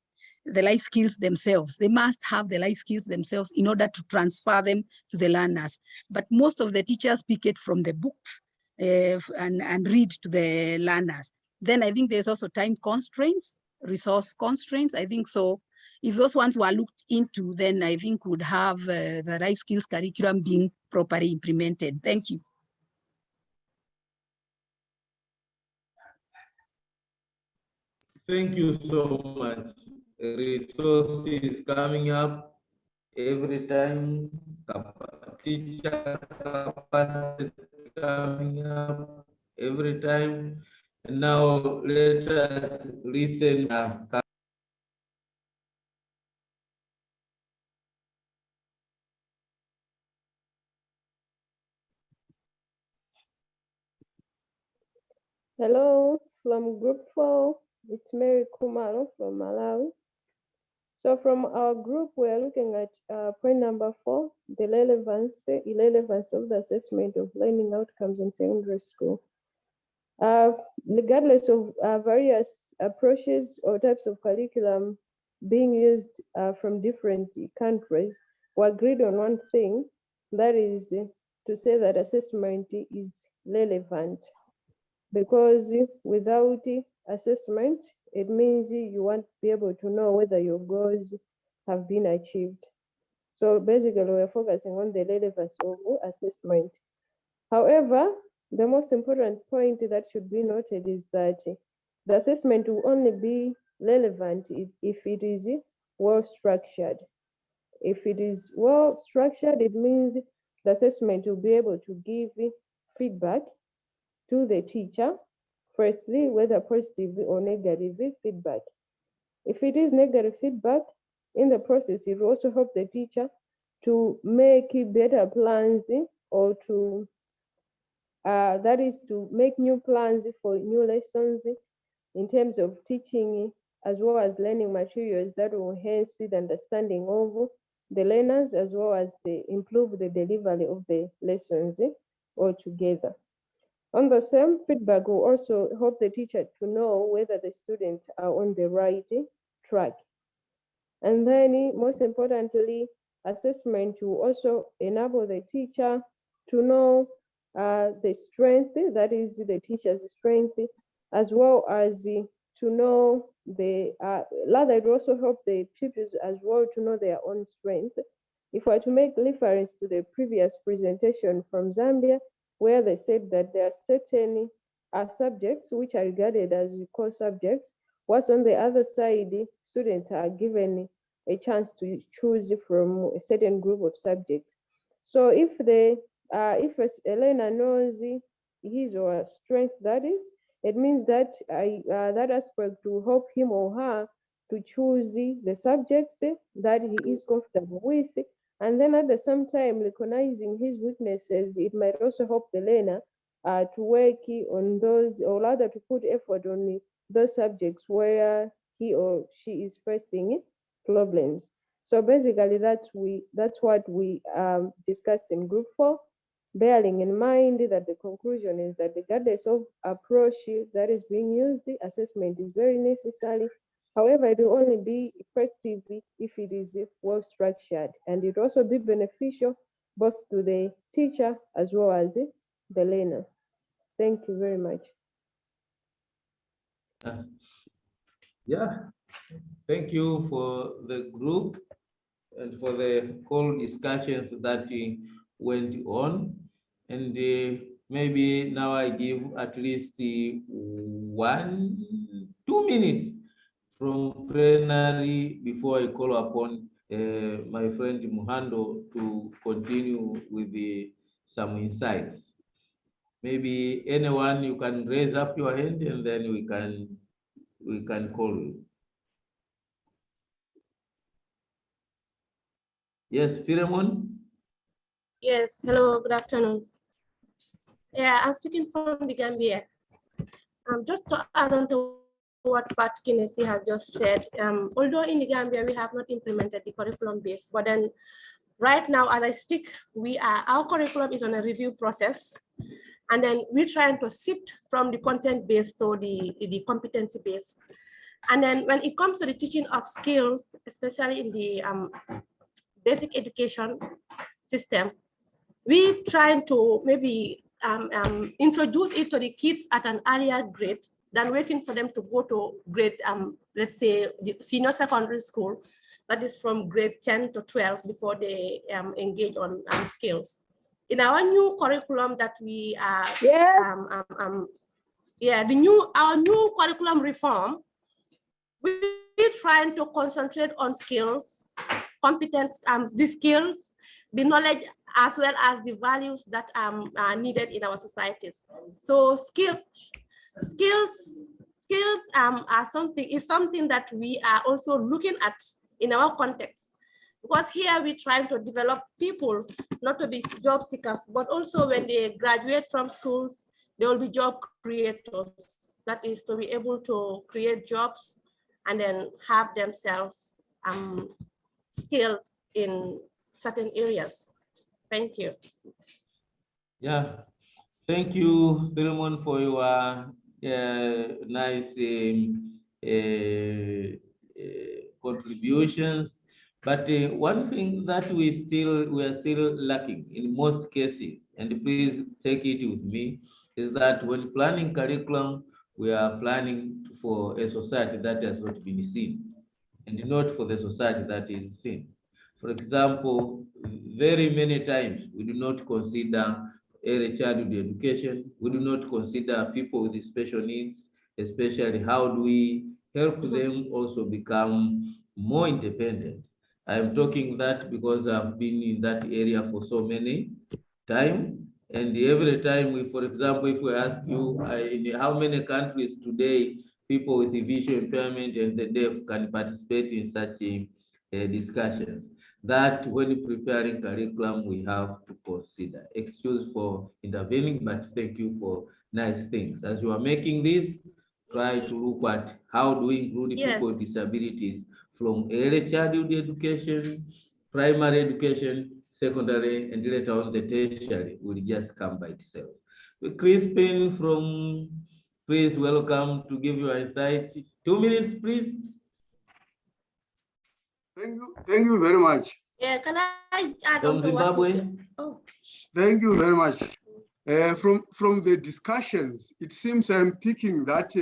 J: the life skills themselves. They must have the life skills themselves in order to transfer them to the learners. But most of the teachers pick it from the books and read to the learners. Then I think there's also time constraints, resource constraints. I think so. If those ones were looked into, then I think would have the life skills curriculum being properly implemented. Thank you.
B: Thank you so much. Resources coming up every time, teacher capacity coming up every time. And now let us listen.
E: Hello, from group 4, it's Mary Kumalo from Malawi. So from our group, we are looking at point number 4, the irrelevance of the assessment of learning outcomes in secondary school. Regardless of various approaches or types of curriculum being used from different countries, we agreed on one thing, that is to say that assessment is relevant, because without assessment, it means you won't be able to know whether your goals have been achieved. So basically, we're focusing on the relevance of assessment. However, the most important point that should be noted is that the assessment will only be relevant if it is well structured. If it is well structured, it means the assessment will be able to give feedback to the teacher, firstly, whether positive or negative feedback. If it is negative feedback, in the process, it will also help the teacher to make better plans or to, that is to make new plans for new lessons in terms of teaching as well as learning materials that will enhance the understanding of the learners as well as improve the delivery of the lessons altogether. On the same, feedback will also help the teacher to know whether the students are on the right track. And then most importantly, assessment will also enable the teacher to know the strength, that is the teacher's strength, as well as to know rather it will also help the pupils as well to know their own strength. If I were to make reference to the previous presentation from Zambia, where they said that there are certain subjects which are regarded as core subjects, whilst on the other side, students are given a chance to choose from a certain group of subjects. So if a learner knows his or her strength, that is, it means that that aspect will help him or her to choose the subjects that he is comfortable with. And then at the same time, recognizing his weaknesses, it might also help the learner to work on those, or rather to put effort on those subjects where he or she is facing problems. So basically, that's what we discussed in group 4, bearing in mind that the conclusion is that regardless of approach that is being used, the assessment is very necessary. However, it will only be effective if it is well structured, and it will also be beneficial both to the teacher as well as the learner. Thank you very much.
B: Yeah, thank you for the group and for the whole discussions that went on. And maybe now I give at least 1-2 minutes from plenary before I call upon my friend Muhando to continue with some insights. Maybe anyone, you can raise up your hand and then we can call you. Yes, Philemon?
K: Yes, hello, good afternoon. Yeah, I'm speaking from the Gambia. Just to add on to what Fat Kinesi has just said, although in the Gambia we have not implemented the curriculum base, but then right now as I speak, our curriculum is on a review process, and then we're trying to sift from the content based to the competency based. And then when it comes to the teaching of skills, especially in the basic education system, we trying to maybe introduce it to the kids at an earlier grade than waiting for them to go to grade, let's say, the senior secondary school, that is from grade 10 to 12 before they engage on skills. In our new curriculum that we are, our new curriculum reform, we're trying to concentrate on skills, competence, the skills, the knowledge, as well as the values that are needed in our societies. So skills are something that we are also looking at in our context. Because here we're trying to develop people not to be job seekers, but also when they graduate from schools, they will be job creators. That is to be able to create jobs and then have themselves skilled in certain areas. Thank you.
B: Yeah, thank you, Philemon, for your nice contributions. But one thing that we are still lacking in most cases, and please take it with me, is that when planning curriculum, we are planning for a society that has not been seen, and not for the society that is seen. For example, very many times we do not consider early childhood education. We do not consider people with special needs, especially how do we help them also become more independent. I'm talking that because I've been in that area for so many time. And every time we, for example, if we ask you in how many countries today people with visual impairment and the deaf can participate in such discussions, that when preparing curriculum, we have to consider. Excuse for intervening, but thank you for nice things. As you are making this, try to look at how do we include people with disabilities from early childhood education, primary education, secondary, and later on the tertiary will just come by itself. Crispin from, please welcome to give your insight. 2 minutes, please.
L: Thank you very much.
K: Yeah, can I add
B: From
K: on to what
B: Zimbabwe.
K: Oh.
L: Thank you very much. From the discussions, it seems I'm picking that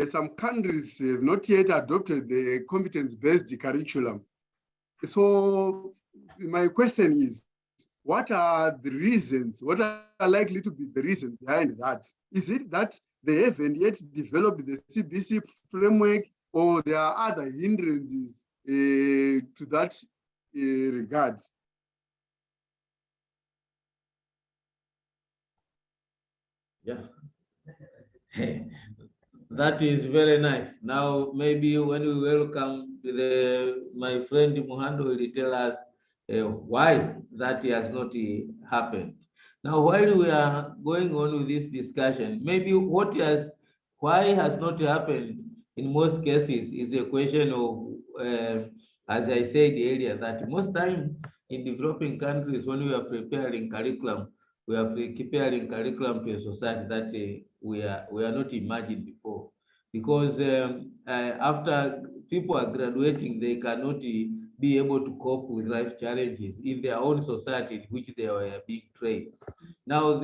L: some countries have not yet adopted the competence-based curriculum. So my question is, what are the reasons? What are likely to be the reasons behind that? Is it that they haven't yet developed the CBC framework, or there are other hindrances to that regard?
B: Yeah. That is very nice. Now, maybe when we welcome my friend Muhando will tell us why that has not happened. Now, while we are going on with this discussion, maybe why has not happened in most cases is a question of, as I said earlier, that most time in developing countries, when we are preparing curriculum, we are preparing curriculum to a society that we are not imagined before, because after people are graduating, they cannot be able to cope with life challenges in their own society in which they were being trained. Now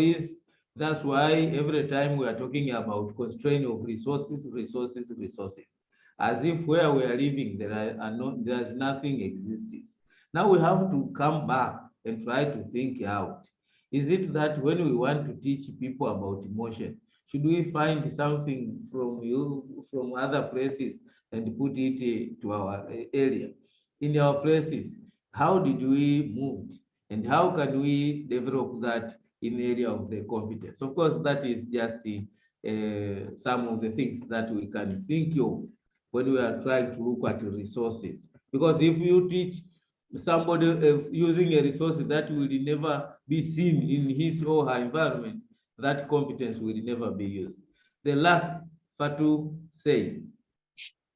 B: that's why every time we are talking about constraint of resources, as if where we are living there's nothing exists. Now we have to come back and try to think out. Is it that when we want to teach people about emotion, should we find something from other places and put it to our area? In our places, how did we move? And how can we develop that in the area of the competence? Of course, that is just some of the things that we can think of when we are trying to look at resources. Because if you teach somebody using a resource that will never be seen in his or her environment, that competence will never be used. The last, Fatu say.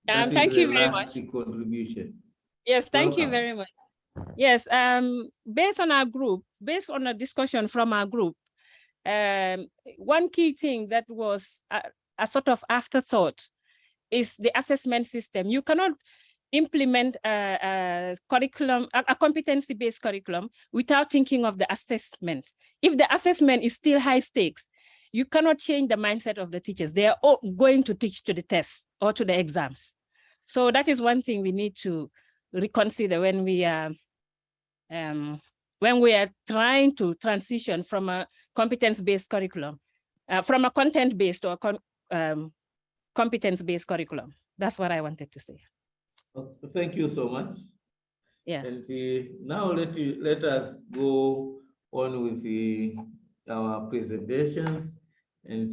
H: Thank you very much.
B: Contribution.
H: Yes, thank you
B: Welcome.
H: very much. Yes, based on a discussion from our group, one key thing that was a sort of afterthought is the assessment system. You cannot implement a curriculum, a competency-based curriculum, without thinking of the assessment. If the assessment is still high stakes, you cannot change the mindset of the teachers. They are all going to teach to the tests or to the exams. So that is one thing we need to reconsider when we are trying to transition from a competence-based curriculum, from a content-based or competence-based curriculum. That's what I wanted to say.
B: Thank you so much.
H: Yeah.
B: And now let us go on with our presentations, and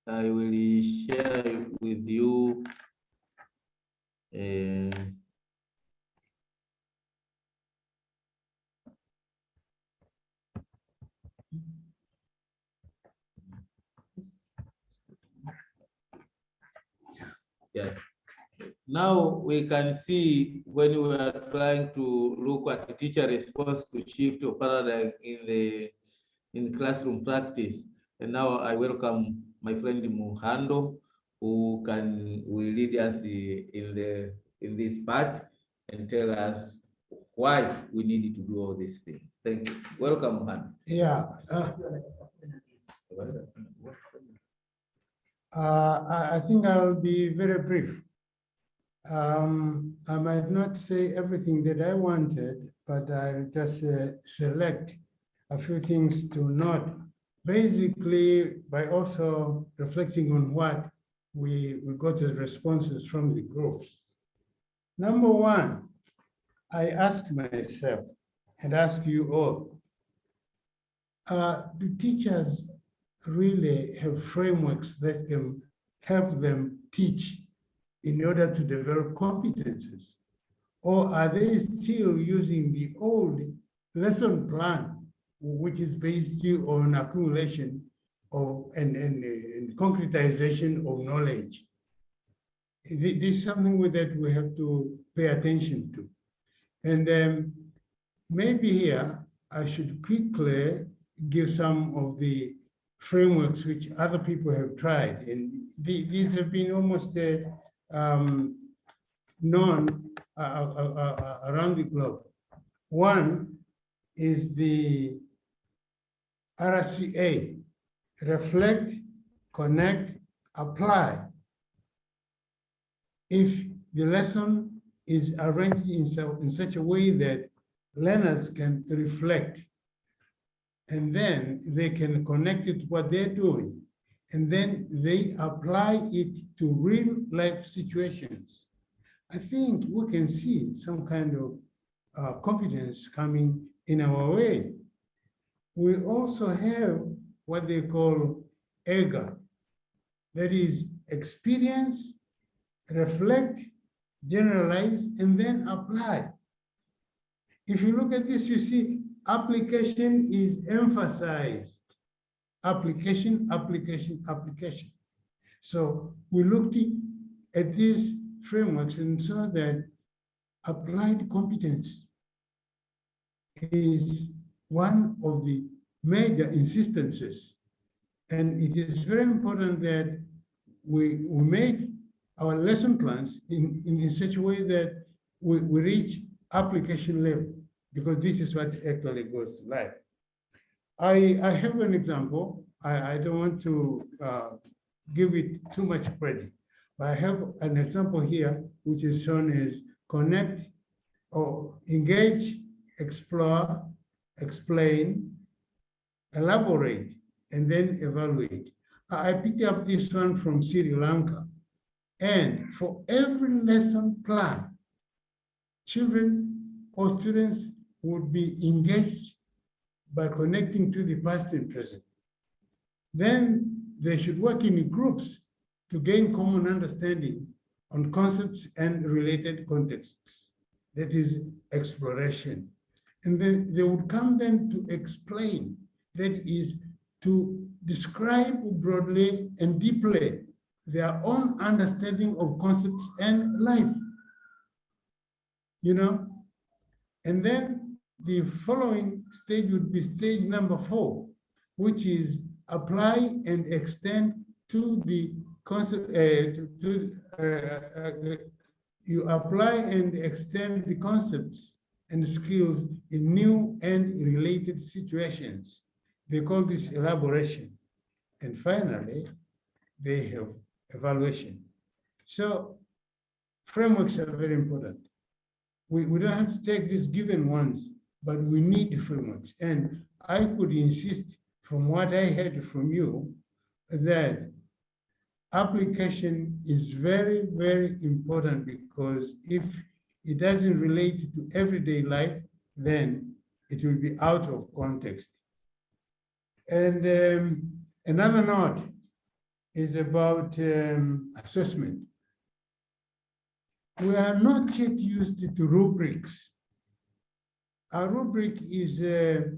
B: I will share with you yes. Now we can see when we are trying to look at the teacher response to shift of paradigm in classroom practice. And now I welcome my friend Muhando, who will lead us in the in this part and tell us why we needed to do all these things. Thank you. Welcome, Han.
D: Yeah. I think I'll be very brief. I might not say everything that I wanted, but I'll just select a few things to note, basically by also reflecting on what we got as responses from the groups. Number one, I asked myself and ask you all, do teachers really have frameworks that can help them teach in order to develop competences? Or are they still using the old lesson plan, which is based on accumulation of and concretization of knowledge? This is something that we have to pay attention to. And maybe here I should quickly give some of the frameworks which other people have tried. And these have been almost known around the globe. One is the RCA, reflect, connect, apply. If the lesson is arranged in such a way that learners can reflect, and then they can connect it to what they're doing, and then they apply it to real life situations, I think we can see some kind of competence coming in our way. We also have what they call EGA, that is experience, reflect, generalize, and then apply. If you look at this, you see application is emphasized. Application, application, application. So we looked at these frameworks and saw that applied competence is one of the major insistences. And it is very important that we make our lesson plans in such a way that we reach application level, because this is what actually goes to life. I have an example. I don't want to give it too much credit, but I have an example here, which is shown as connect or engage, explore, explain, elaborate, and then evaluate. I picked up this one from Sri Lanka. And for every lesson plan, children or students would be engaged by connecting to the past and present. Then they should work in groups to gain common understanding on concepts and related contexts. That is exploration. And then they would come then to explain, that is to describe broadly and deeply their own understanding of concepts and life. You know? And then the following stage would be stage number 4, which is apply and extend to the concept, you apply and extend the concepts and skills in new and related situations. They call this elaboration. And finally, they have evaluation. So frameworks are very important. We don't have to take these given ones, but we need frameworks. And I could insist from what I heard from you that application is very, very important, because if it doesn't relate to everyday life, then it will be out of context. And another note is about assessment. We are not yet used to rubrics. A rubric is a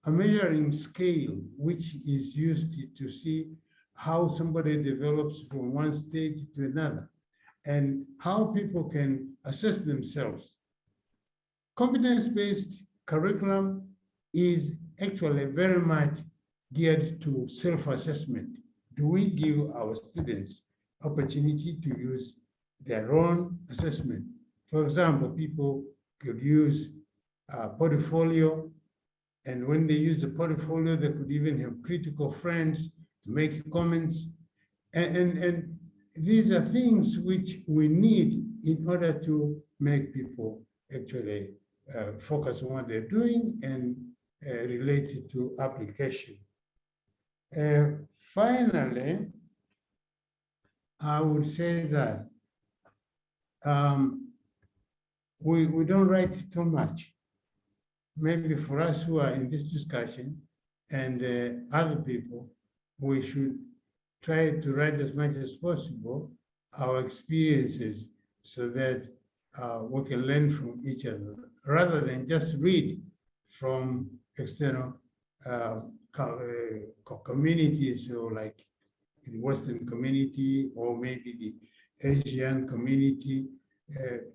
D: measuring scale which is used to see how somebody develops from one stage to another and how people can assess themselves. Competence-based curriculum is actually very much geared to self-assessment. Do we give our students opportunity to use their own assessment? For example, people could use a portfolio, and when they use the portfolio, they could even have critical friends to make comments. And these are things which we need in order to make people actually focus on what they're doing and relate it to application. Finally, I would say that we don't write too much. Maybe for us who are in this discussion and other people, we should try to write as much as possible our experiences so that we can learn from each other, rather than just read from external communities, or like the Western community, or maybe the Asian community.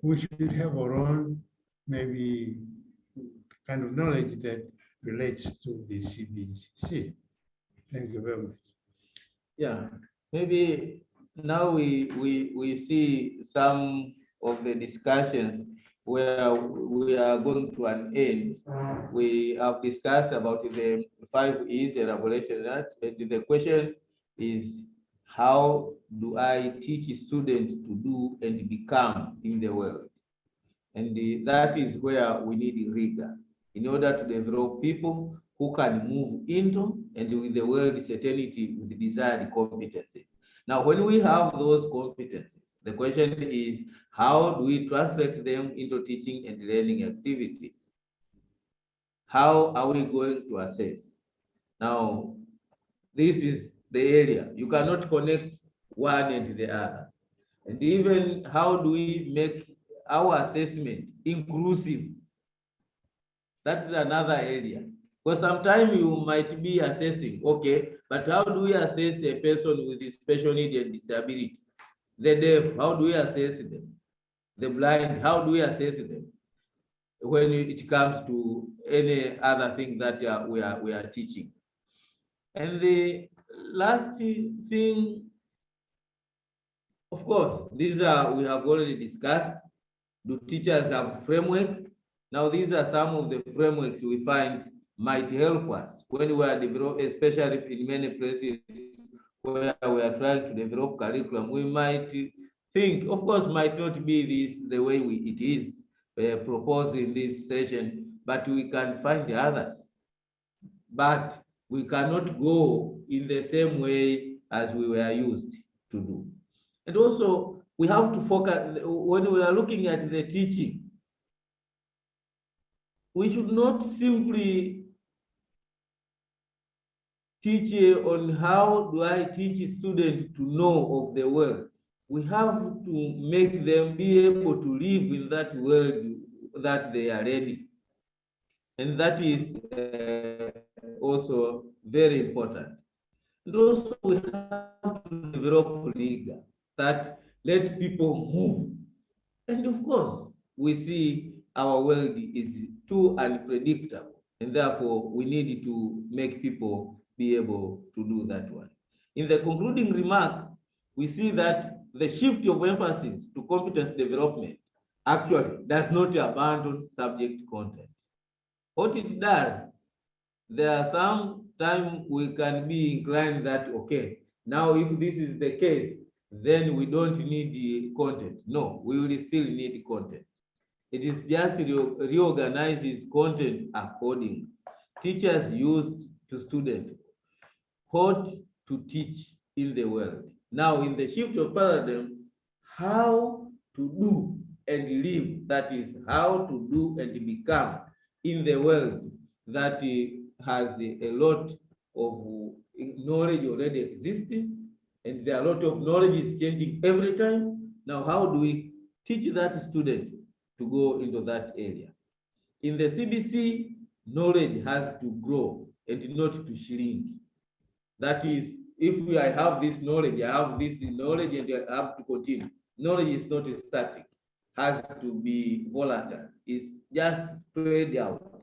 D: We should have our own, maybe, kind of knowledge that relates to the CBC. Thank you very much.
B: Yeah, maybe now we see some of the discussions where we are going to an end. We have discussed about the 5 E's elaboration, and the question is, how do I teach students to do and become in the world? And that is where we need rigor in order to develop people who can move into and with the world certainty with desired competencies. Now, when we have those competencies, the question is, how do we translate them into teaching and learning activities? How are we going to assess? Now, this is the area. You cannot connect one and the other. And even how do we make our assessment inclusive? That is another area. Because sometimes you might be assessing, okay, but how do we assess a person with a special need and disability? The deaf, how do we assess them? The blind, how do we assess them? When it comes to any other thing that we are teaching. And the last thing, of course, these are, we have already discussed. Do teachers have frameworks? Now, these are some of the frameworks we find might help us when we are developing, especially in many places where we are trying to develop curriculum. We might think, of course, might not be this the way it is proposed in this session, but we can find others. But we cannot go in the same way as we were used to do. And also, we have to focus, when we are looking at the teaching, we should not simply teach on how do I teach students to know of the world. We have to make them be able to live in that world that they are ready. And that is also very important. And also we have to develop rigor that let people move. And of course, we see our world is too unpredictable, and therefore we need to make people be able to do that one. In the concluding remark, we see that the shift of emphasis to competence development actually does not abandon subject content. What it does, there are some time we can be inclined that, okay, now if this is the case, then we don't need the content. No, we will still need content. It is just reorganizes content accordingly. Teachers used to students what to teach in the world. Now, in the shift of paradigm, how to do and live, that is how to do and become in the world that has a lot of knowledge already exists, and there are a lot of knowledge is changing every time. Now, how do we teach that student to go into that area? In the CBC, knowledge has to grow and not to shrink. That is, if I have this knowledge, I have this knowledge and I have to continue. Knowledge is not static, has to be volatile. It's just spread out.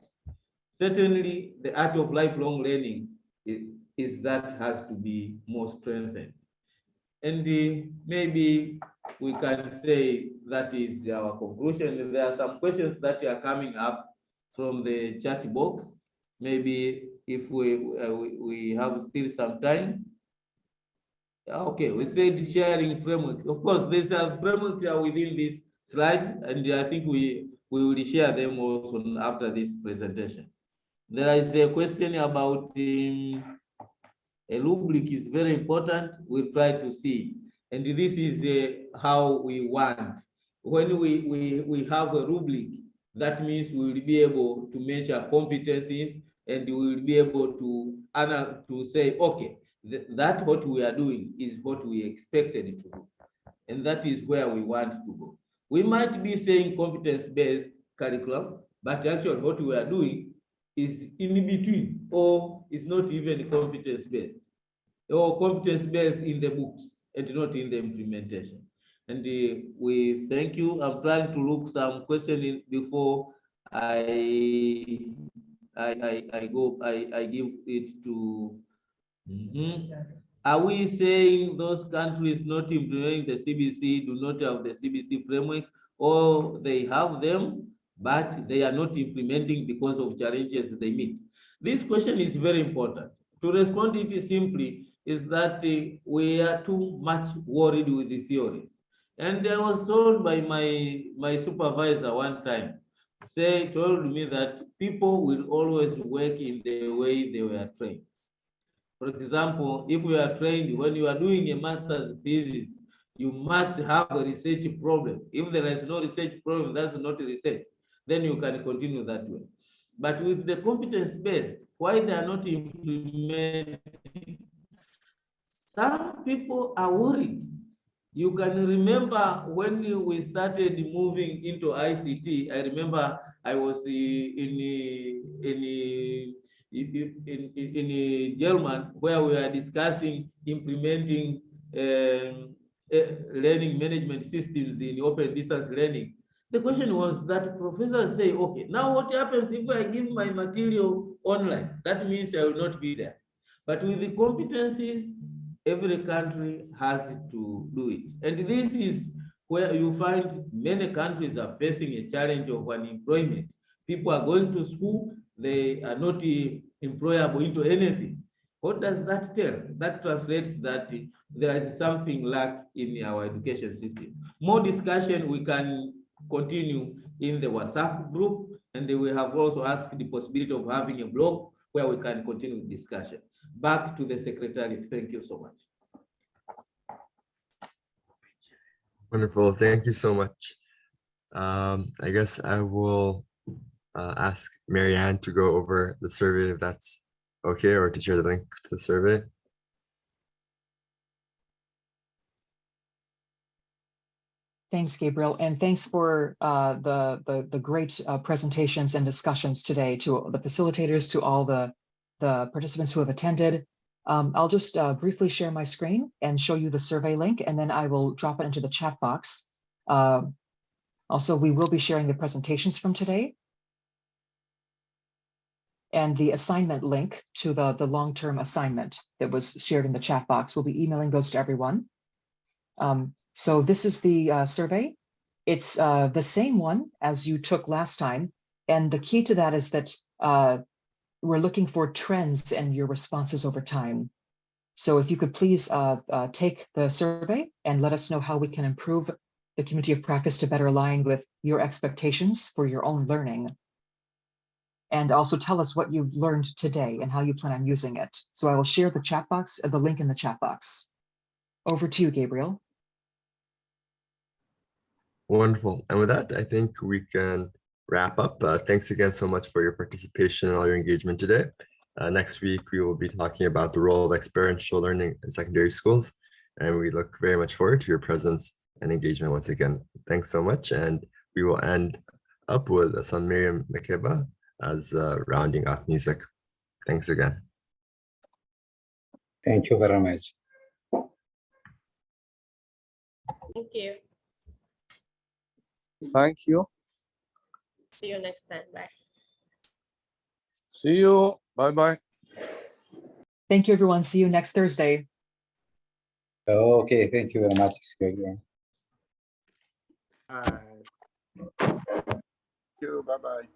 B: Certainly, the art of lifelong learning is that has to be more strengthened. And maybe we can say that is our conclusion. There are some questions that are coming up from the chat box. Maybe if we have still some time. Okay, we said sharing framework. Of course, there's a framework within this slide, and I think we will share them also after this presentation. There is a question about a rubric is very important. We'll try to see. And this is how we want. When we have a rubric, that means we will be able to measure competencies, and we will be able to say, okay, that what we are doing is what we expected to do. And that is where we want to go. We might be saying competence-based curriculum, but actually what we are doing is in between, or is not even competence-based, or competence-based in the books and not in the implementation. And we thank you. I'm trying to look some questions before I give it to. Are we saying those countries not implementing the CBC do not have the CBC framework, or they have them, but they are not implementing because of challenges they meet? This question is very important. To respond to it simply is that we are too much worried with the theories. And I was told by my supervisor one time, told me that people will always work in the way they were trained. For example, if we are trained, when you are doing a master's thesis, you must have a research problem. If there is no research problem, that's not research, then you can continue that way. But with the competence-based, why they are not implementing? Some people are worried. You can remember when we started moving into ICT, I remember I was in German, where we are discussing implementing learning management systems in open distance learning. The question was that professors say, okay, now what happens if I give my material online? That means I will not be there. But with the competencies, every country has to do it. And this is where you find many countries are facing a challenge of unemployment. People are going to school, they are not employable into anything. What does that tell? That translates that there is something lack in our education system. More discussion we can continue in the WhatsApp group, and we have also asked the possibility of having a blog where we can continue the discussion. Back to the Secretariat. Thank you so much.
A: Wonderful. Thank you so much. I guess I will ask Marianne to go over the survey if that's okay, or to share the link to the survey.
I: Thanks, Gabriel, and thanks for the great presentations and discussions today, to the facilitators, to all the participants who have attended. I'll just briefly share my screen and show you the survey link, and then I will drop it into the chat box. Also, we will be sharing the presentations from today and the assignment link to the long-term assignment that was shared in the chat box. We'll be emailing those to everyone. So this is the survey. It's the same one as you took last time. And the key to that is that we're looking for trends and your responses over time. So if you could please take the survey and let us know how we can improve the community of practice to better align with your expectations for your own learning. And also tell us what you've learned today and how you plan on using it. So I will share the chat box, the link in the chat box. Over to you, Gabriel.
A: Wonderful. And with that, I think we can wrap up. Thanks again so much for your participation and all your engagement today. Next week, we will be talking about the role of experiential learning in secondary schools. And we look very much forward to your presence and engagement once again. Thanks so much. And we will end up with some Miriam Makeba as rounding off music. Thanks again.
M: Thank you very much.
K: Thank you.
N: Thank you.
K: See you next time. Bye.
N: See you. Bye-bye.
I: Thank you, everyone. See you next Thursday.
M: Okay, thank you very much.
N: Thank you. Bye-bye.